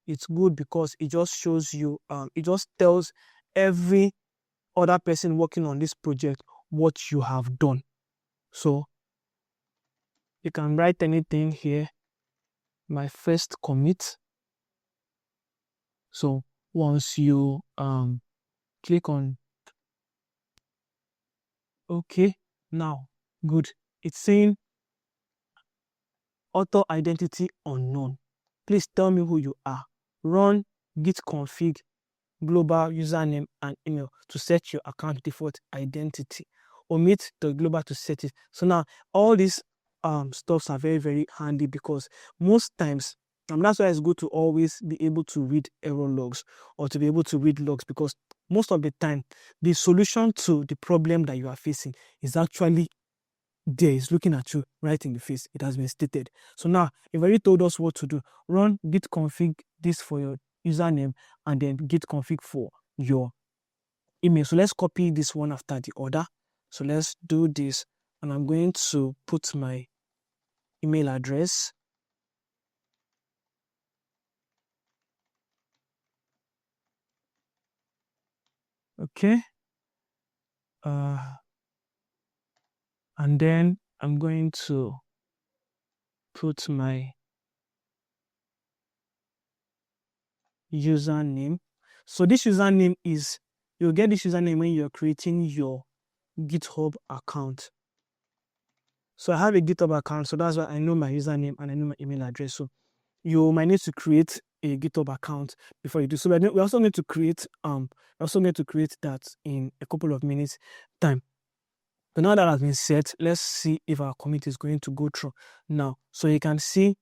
It's good because it just shows you, it just tells every other person working on this project what you have done. So you can write anything here. My first commit. So once you click on okay, now good, it's saying author identity unknown. Please tell me who you are. Run git config global username and email to set your account default identity. Omit the global to set it. So now all these stuffs are very, very handy because most times, and that's why it's good to always be able to read error logs or to be able to read logs, because most of the time the solution to the problem that you are facing is actually there, is looking at you right in the face. It has been stated. So now you've already told us what to do. Run git config this for your username and then git config for your email. So let's copy this one after the other. So let's do this, and I'm going to put my email address. Okay. And then I'm going to put my username. So this username is, you'll get this username when you're creating your GitHub account. So I have a GitHub account, so that's why I know my username and I know my email address. So you might need to create a GitHub account before you do. So we also need to create that in a couple of minutes time. But now that has been set, let's see if our commit is going to go through now. So you can see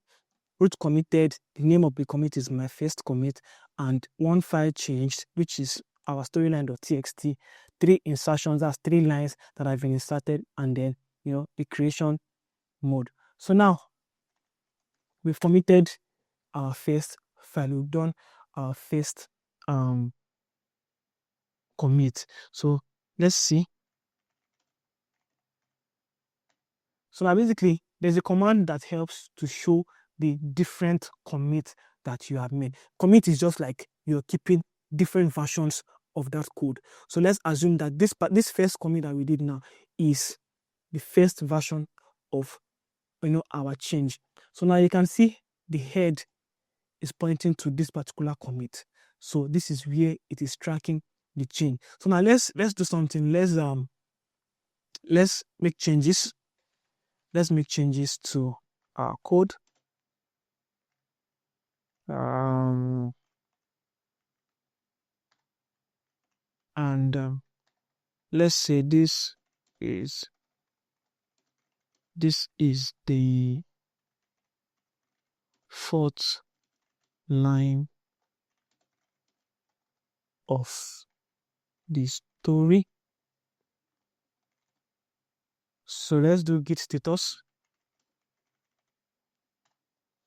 root committed, the name of the commit is my first commit, and one file changed, which is our storyline.txt, 3 insertions, that's 3 lines that have been inserted, and then the creation mode. So now we've committed our first file, we've done our first commit. So let's see. So now basically there's a command that helps to show the different commits that you have made. Commit is just like you're keeping different versions of that code. So let's assume that this first commit that we did now is the first version of our change. So now you can see the head is pointing to this particular commit. So this is where it is tracking the change. So now let's do something. Let's make changes. Let's make changes to our code. Let's say this is the 4th line of the story. So let's do git status.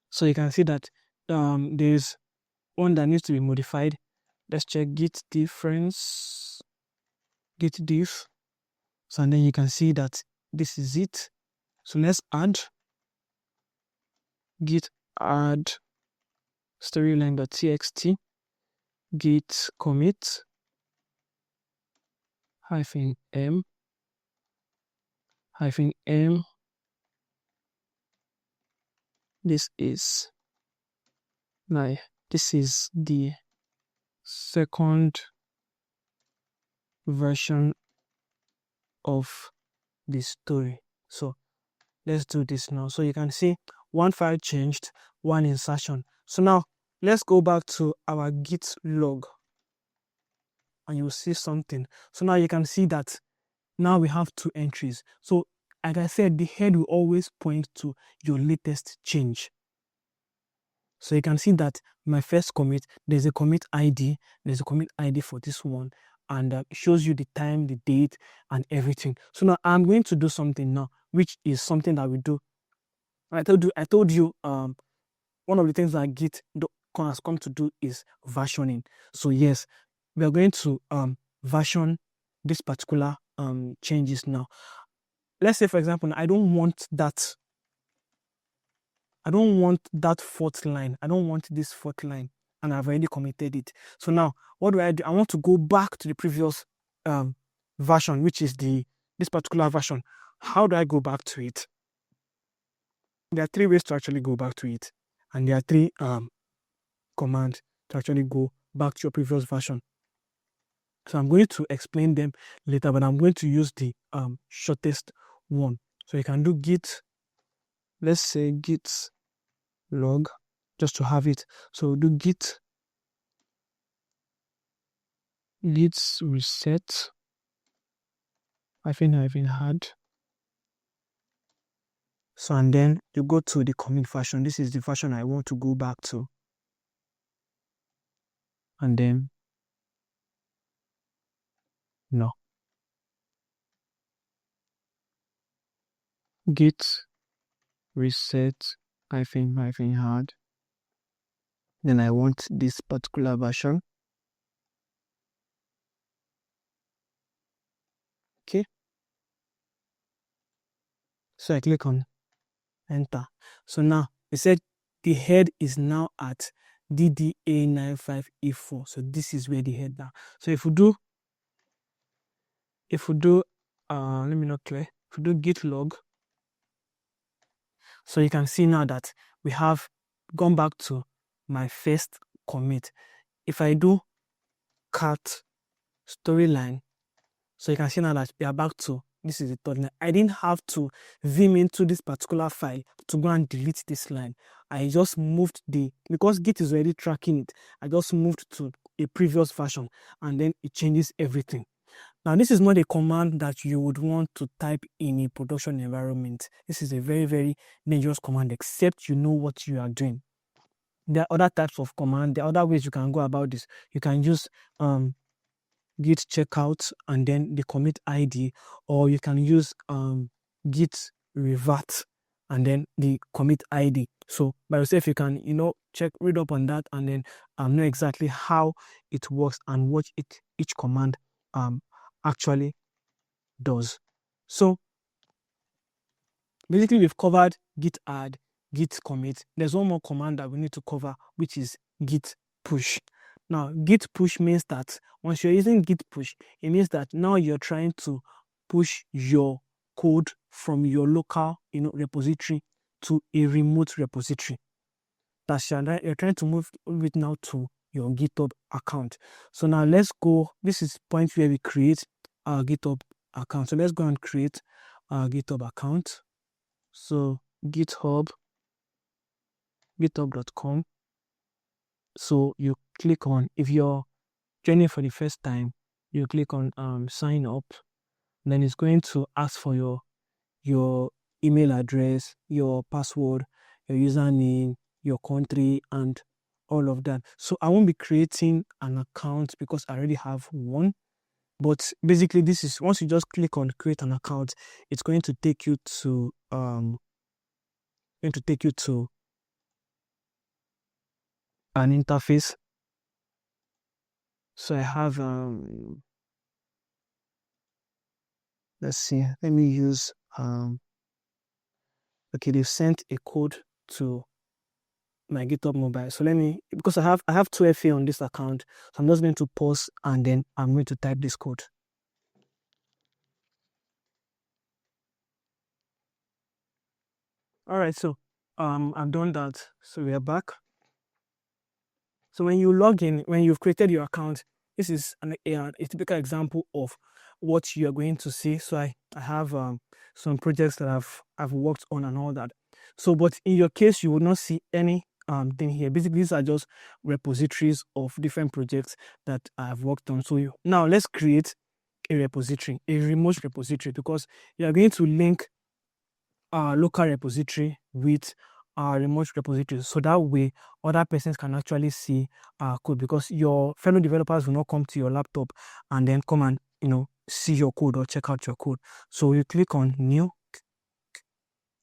So you can see that there's one that needs to be modified. Let's check git difference, git diff. So and then you can see that this is it. So let's add git add storyline.txt git commit -m this is the second version of the story. So let's do this now. So you can see one file changed, one insertion. So now let's go back to our git log and you'll see something. So now you can see that now we have 2 entries. So like I said, the head will always point to your latest change. So you can see that my first commit, there's a commit ID, for this one, and it shows you the time, the date, and everything. So now I'm going to do something now, which is something that we do. I told you one of the things that Git has come to do is versioning. So yes, we are going to version this particular changes now. Let's say, for example, I don't want that 4th line. I don't want this 4th line, and I've already committed it. So now, what do? I want to go back to the previous version, which is this particular version. How do I go back to it? There are 3 ways to actually go back to it, and there are 3 commands to actually go back to your previous version. So I'm going to explain them later, but I'm going to use the shortest one. So you can do git, let's say git log, just to have it. So do git reset -had. So and then you go to the commit version. This is the version I want to go back to. And then no. Git reset -had. Then I want this particular version. Okay. So I click on enter. So now it said the head is now at DDA95E4. So this is where the head now. So if we do let me not clear. If we do git log, so you can see now that we have gone back to my first commit. If I do cat storyline, so you can see now that we are back to this is the 3rd line. I didn't have to vim into this particular file to go and delete this line. I just moved because Git is already tracking it, I just moved to a previous version and then it changes everything. Now, this is not a command that you would want to type in a production environment. This is a very, very dangerous command, except you know what you are doing. There are other types of command. There are other ways you can go about this. You can use git checkout and then the commit ID, or you can use git revert and then the commit ID. So by yourself, you can, read up on that and then know exactly how it works and what each command actually does. So basically, we've covered git add, git commit. There's one more command that we need to cover, which is git push. Now, git push means that once you're using git push, it means that now you're trying to push your code from your local, repository to a remote repository. That's you're trying to move it now to your GitHub account. So now let's go. This is the point where we create our GitHub account. So let's go and create our GitHub account. So github.com. So you click on, if you're joining for the first time, you click on sign up. Then it's going to ask for your email address, your password, your username, your country, and all of that. So I won't be creating an account because I already have one. But basically, this is, once you just click on create an account, it's going to take you to an interface. So I have let's see, let me use okay, they've sent a code to my GitHub mobile. So let me, because I have 2FA on this account, so I'm just going to pause and then I'm going to type this code. All right, so I've done that. So we are back. So when you log in, when you've created your account, this is a typical example of what you are going to see. So I have some projects that I've worked on and all that. So, but in your case, you will not see any thing here. Basically, these are just repositories of different projects that I've worked on. So now let's create a repository, a remote repository, because you are going to link our local repository with our remote repository, so that way other persons can actually see our code, because your fellow developers will not come to your laptop and then come and see your code or check out your code. So you click on new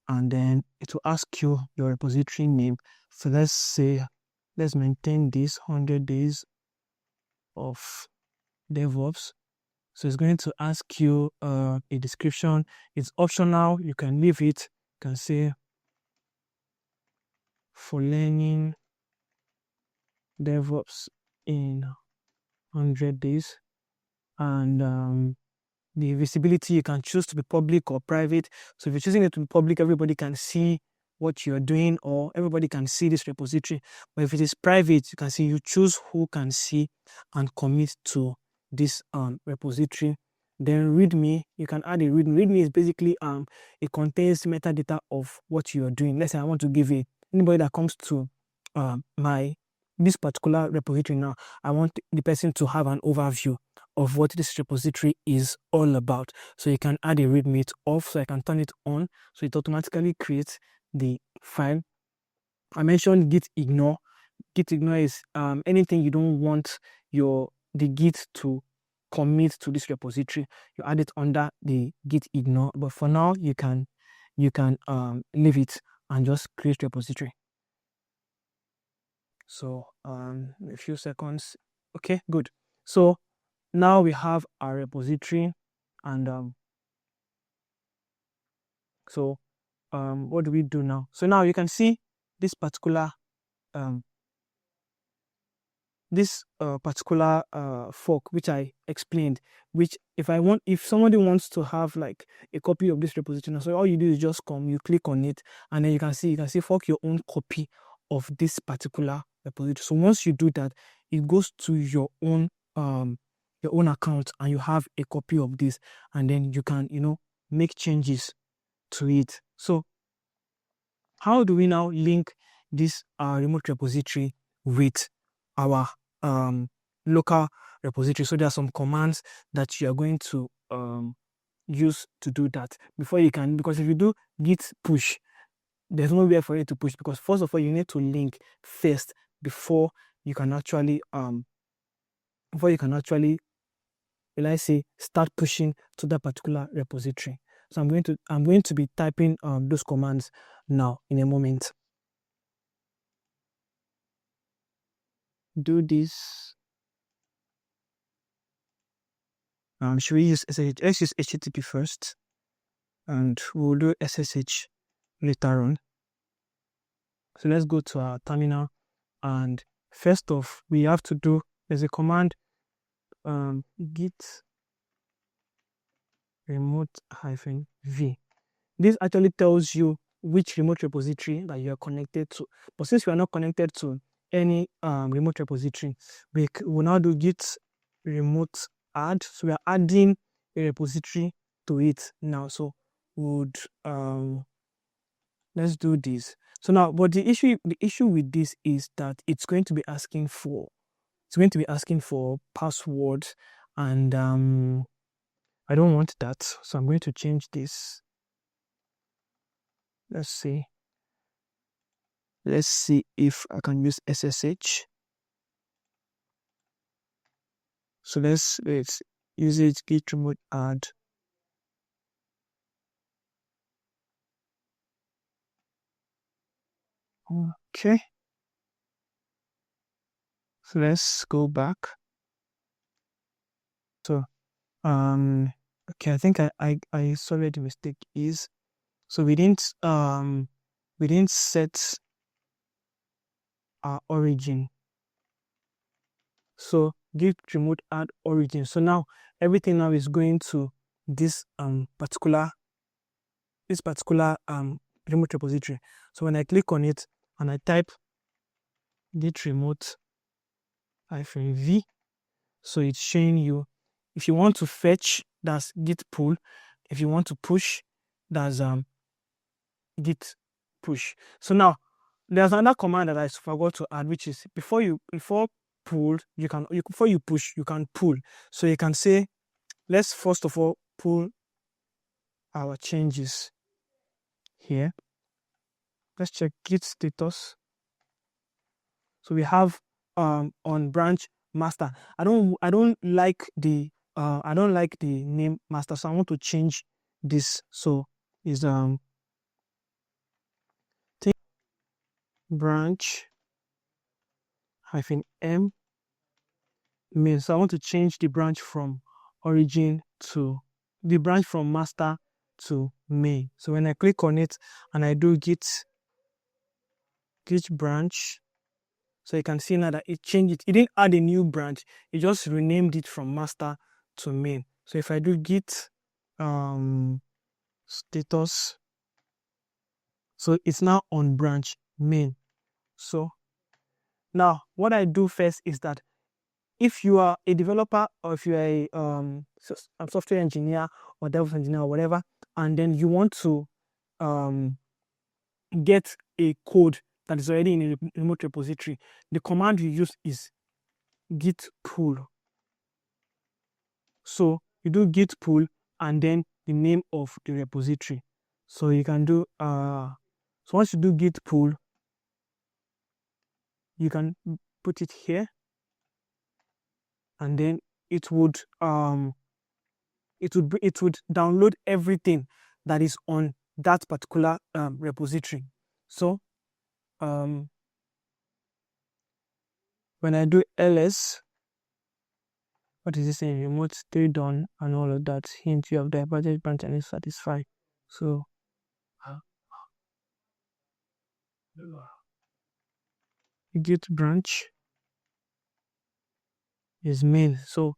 and then it will ask you your repository name. So let's maintain this 100 days of DevOps. So it's going to ask you a description. It's optional, you can leave it. You can say for learning DevOps in 100 days. And the visibility, you can choose to be public or private. So if you're choosing it to be public, everybody can see what you're doing, or everybody can see this repository. But if it is private, you can see, you choose who can see and commit to this repository. Then README, you can add a README. README is basically it contains metadata of what you are doing. Let's say I want to give anybody that comes to this particular repository now, I want the person to have an overview of what this repository is all about. So you can add a README off, so I can turn it on, so it automatically creates the file. I mentioned git ignore. Git ignore is anything you don't want the git to commit to this repository, you add it under the git ignore. But for now, you can leave it and just create repository. So a few seconds. Okay, good. So now we have our repository, and what do we do now? So now you can see this particular fork, which I explained, which if somebody wants to have like a copy of this repository, so all you do is just you click on it, and then you can see fork your own copy of this particular repository. So once you do that, it goes to your own account, and you have a copy of this, and then you can make changes to it. So how do we now link this remote repository with our local repository. So there are some commands that you are going to use to do that before you can, because if you do git push, there's nowhere for it to push, because first of all you need to link first before you can actually will I say start pushing to that particular repository. So I'm going to be typing those commands now in a moment. Do this. Should we use SSH? Let's use HTTP first, and we'll do SSH later on. So let's go to our terminal, and first off we have to do, there's a command git remote-v. This actually tells you which remote repository that you are connected to. But since you are not connected to any remote repository, we will now do git remote add. So we are adding a repository to it now. So would let's do this. So now, but the issue with this is that it's going to be asking for password, and I don't want that. So I'm going to change this. Let's see if I can use SSH. So let's use it, git remote add. Okay. So let's go back. So okay, I think I saw where the mistake is. So we didn't set our origin. So git remote add origin. So now everything now is going to this particular remote repository. So when I click on it and I type git remote -v, so it's showing you, if you want to fetch, that's git pull. If you want to push, that's git push. So now there's another command that I forgot to add, which is before you push, you can pull. So you can say, let's first of all pull our changes here. Let's check git status. So we have on branch master. I don't like the name master, so I want to change this. So is branch -m main. So I want to change the branch from origin to the branch from master to main. So when I click on it and I do git branch, so you can see now that it changed it. It didn't add a new branch. It just renamed it from master to main. So if I do git status, so it's now on branch main. So now what I do first is that if you are a developer, or if you are a software engineer or DevOps engineer or whatever, and then you want to get a code that is already in a remote repository, the command you use is git pull. So you do git pull and then the name of the repository. So you can do so once you do git pull, you can put it here, and then it would download everything that is on that particular repository. So when I do ls, what is this saying? Remote stay done and all of that. Hint, you have the budget branch and is satisfied. So git branch is main. So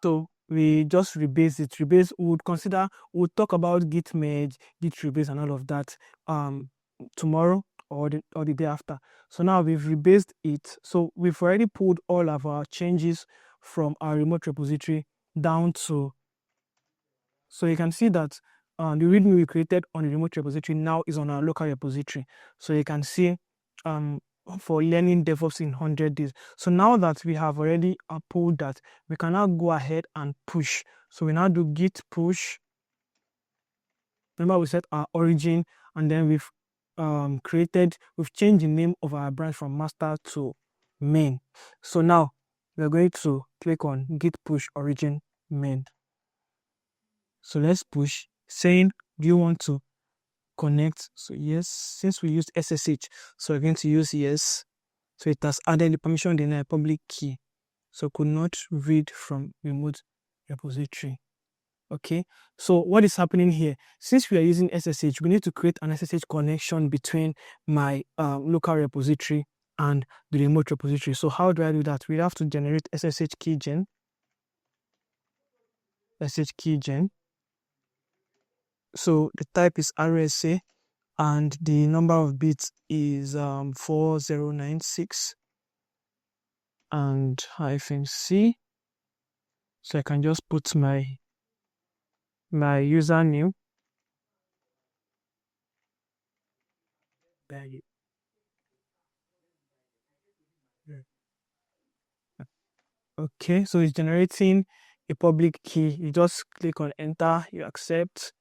so we just rebase it. Rebase, we'll talk about git merge, git rebase and all of that tomorrow or the day after. So now we've rebased it. So we've already pulled all of our changes from our remote repository down to, so you can see that the README we created on the remote repository now is on our local repository. So you can see for learning DevOps in 100 days. So now that we have already pulled that, we can now go ahead and push. So we now do git push. Remember, we set our origin, and then we've changed the name of our branch from master to main. So now we're going to click on git push origin main. So let's push, saying, do you want to connect? So yes, since we used SSH, so we're going to use yes. So it has added the permission denied public key. So could not read from remote repository. Okay, so what is happening here? Since we are using SSH, we need to create an SSH connection between my local repository and the remote repository. So how do I do that? We have to generate SSH keygen. SSH keygen. So the type is RSA and the number of bits is 4096 and -c. So I can just put my username. Okay, so it's generating a public key. You just click on enter, you accept,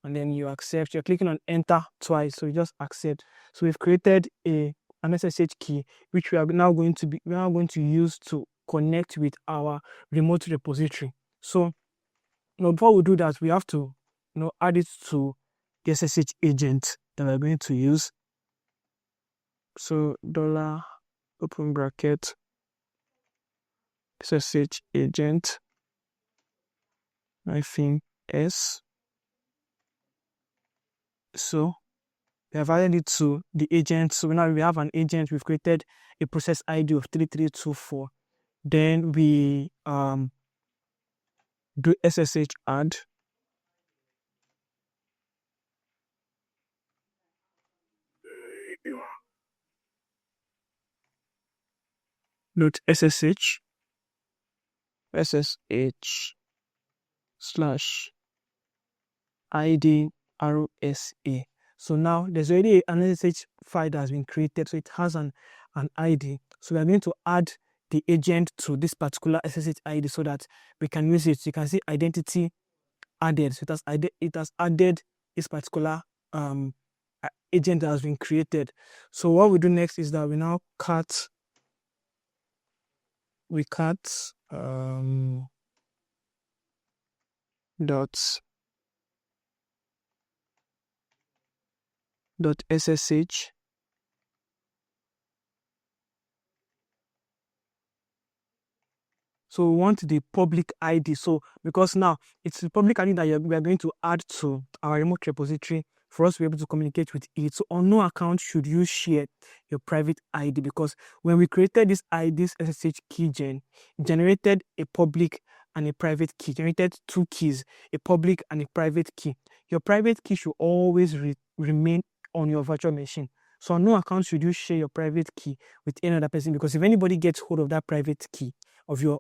and then you accept. You're clicking on enter twice, so you just accept. So we've created an SSH key, which we are now going to use to connect with our remote repository. So before we do that, we have to add it to the SSH agent that we're going to use. So $ open bracket SSH agent -s. So we have added it to the agent. So now we have an agent. We've created a process ID of 3324. Then we do SSH add. .ssh /ID RSA. So now there's already an SSH file that has been created, so it has an ID. So we are going to add the agent to this particular SSH ID so that we can use it. You can see identity added. So it has added this particular agent that has been created. So what we do next is that we now cut .ssh so we want the public ID. So because now it's the public ID that we are going to add to our remote repository for us to be able to communicate with it. So on no account should you share your private ID, because when we created this SSH keygen, it generated a public and a private key, generated two keys, a public and a private key. Your private key should always remain on your virtual machine. So on no account should you share your private key with any other person, because if anybody gets hold of that private key of your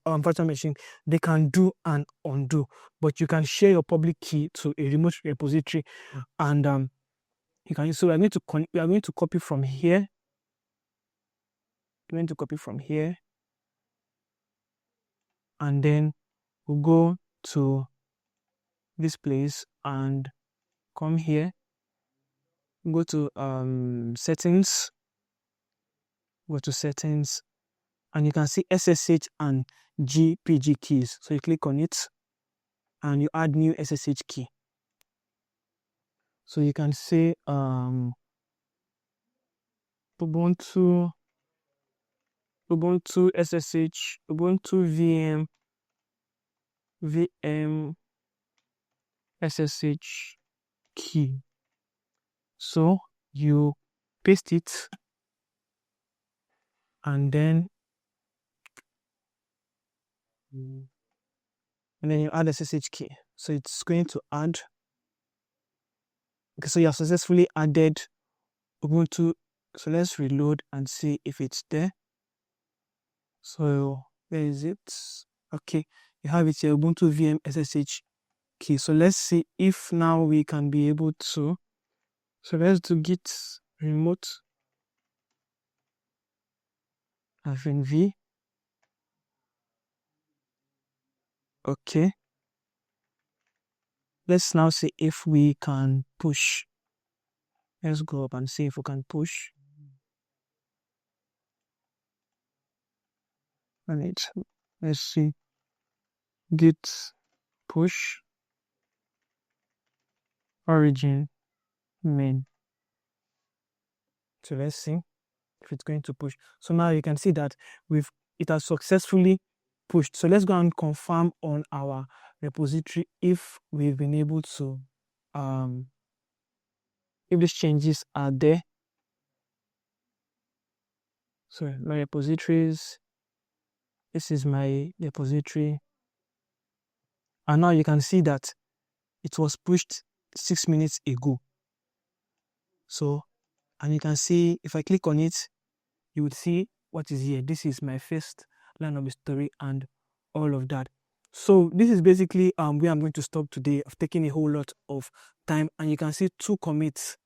virtual machine, they can do and undo. But you can share your public key to a remote repository, and you can. So we are going to copy from here. We're going to copy from here, and then we'll go to this place and come here. Go to settings. Go to settings. And you can see SSH and GPG keys. So you click on it and you add new SSH key. So you can say Ubuntu SSH, Ubuntu VM SSH key. So you paste it and then you add SSH key. So it's going to add. Okay, so you have successfully added Ubuntu. So let's reload and see if it's there. So where is it? Okay, you have it here, Ubuntu VM SSH key. So let's see if now we can be able to. So let's do git remote -v. Okay. Let's now see if we can push. Let's go up and see if we can push. And let's see. Git push origin main. So let's see if it's going to push. So now you can see that it has successfully pushed. So let's go and confirm on our repository if we've been able to if these changes are there. So my repositories, this is my repository, and now you can see that it was pushed 6 minutes ago. So, and you can see if I click on it, you would see what is here. This is my first line of the story and all of that. So this is basically where I'm going to stop today. I've taken a whole lot of time, and you can see 2 commits.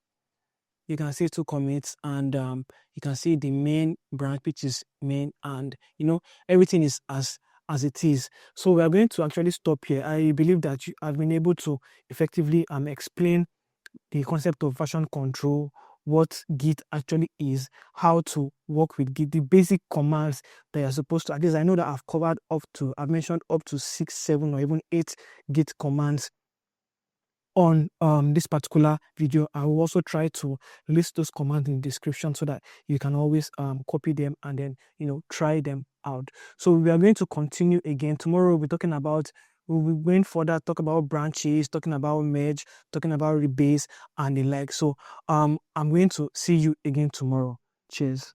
You can see 2 commits, and you can see the main branch, which is main, and everything is as it is. So we are going to actually stop here. I believe that I've been able to effectively explain the concept of version control, what Git actually is, how to work with Git, the basic commands that you're supposed to. At least I know that I've mentioned up to 6, 7, or even 8 Git commands on this particular video. I will also try to list those commands in the description so that you can always copy them and then try them out. So we are going to continue again tomorrow. We'll be going further, talk about branches, talking about merge, talking about rebase and the like. So I'm going to see you again tomorrow. Cheers.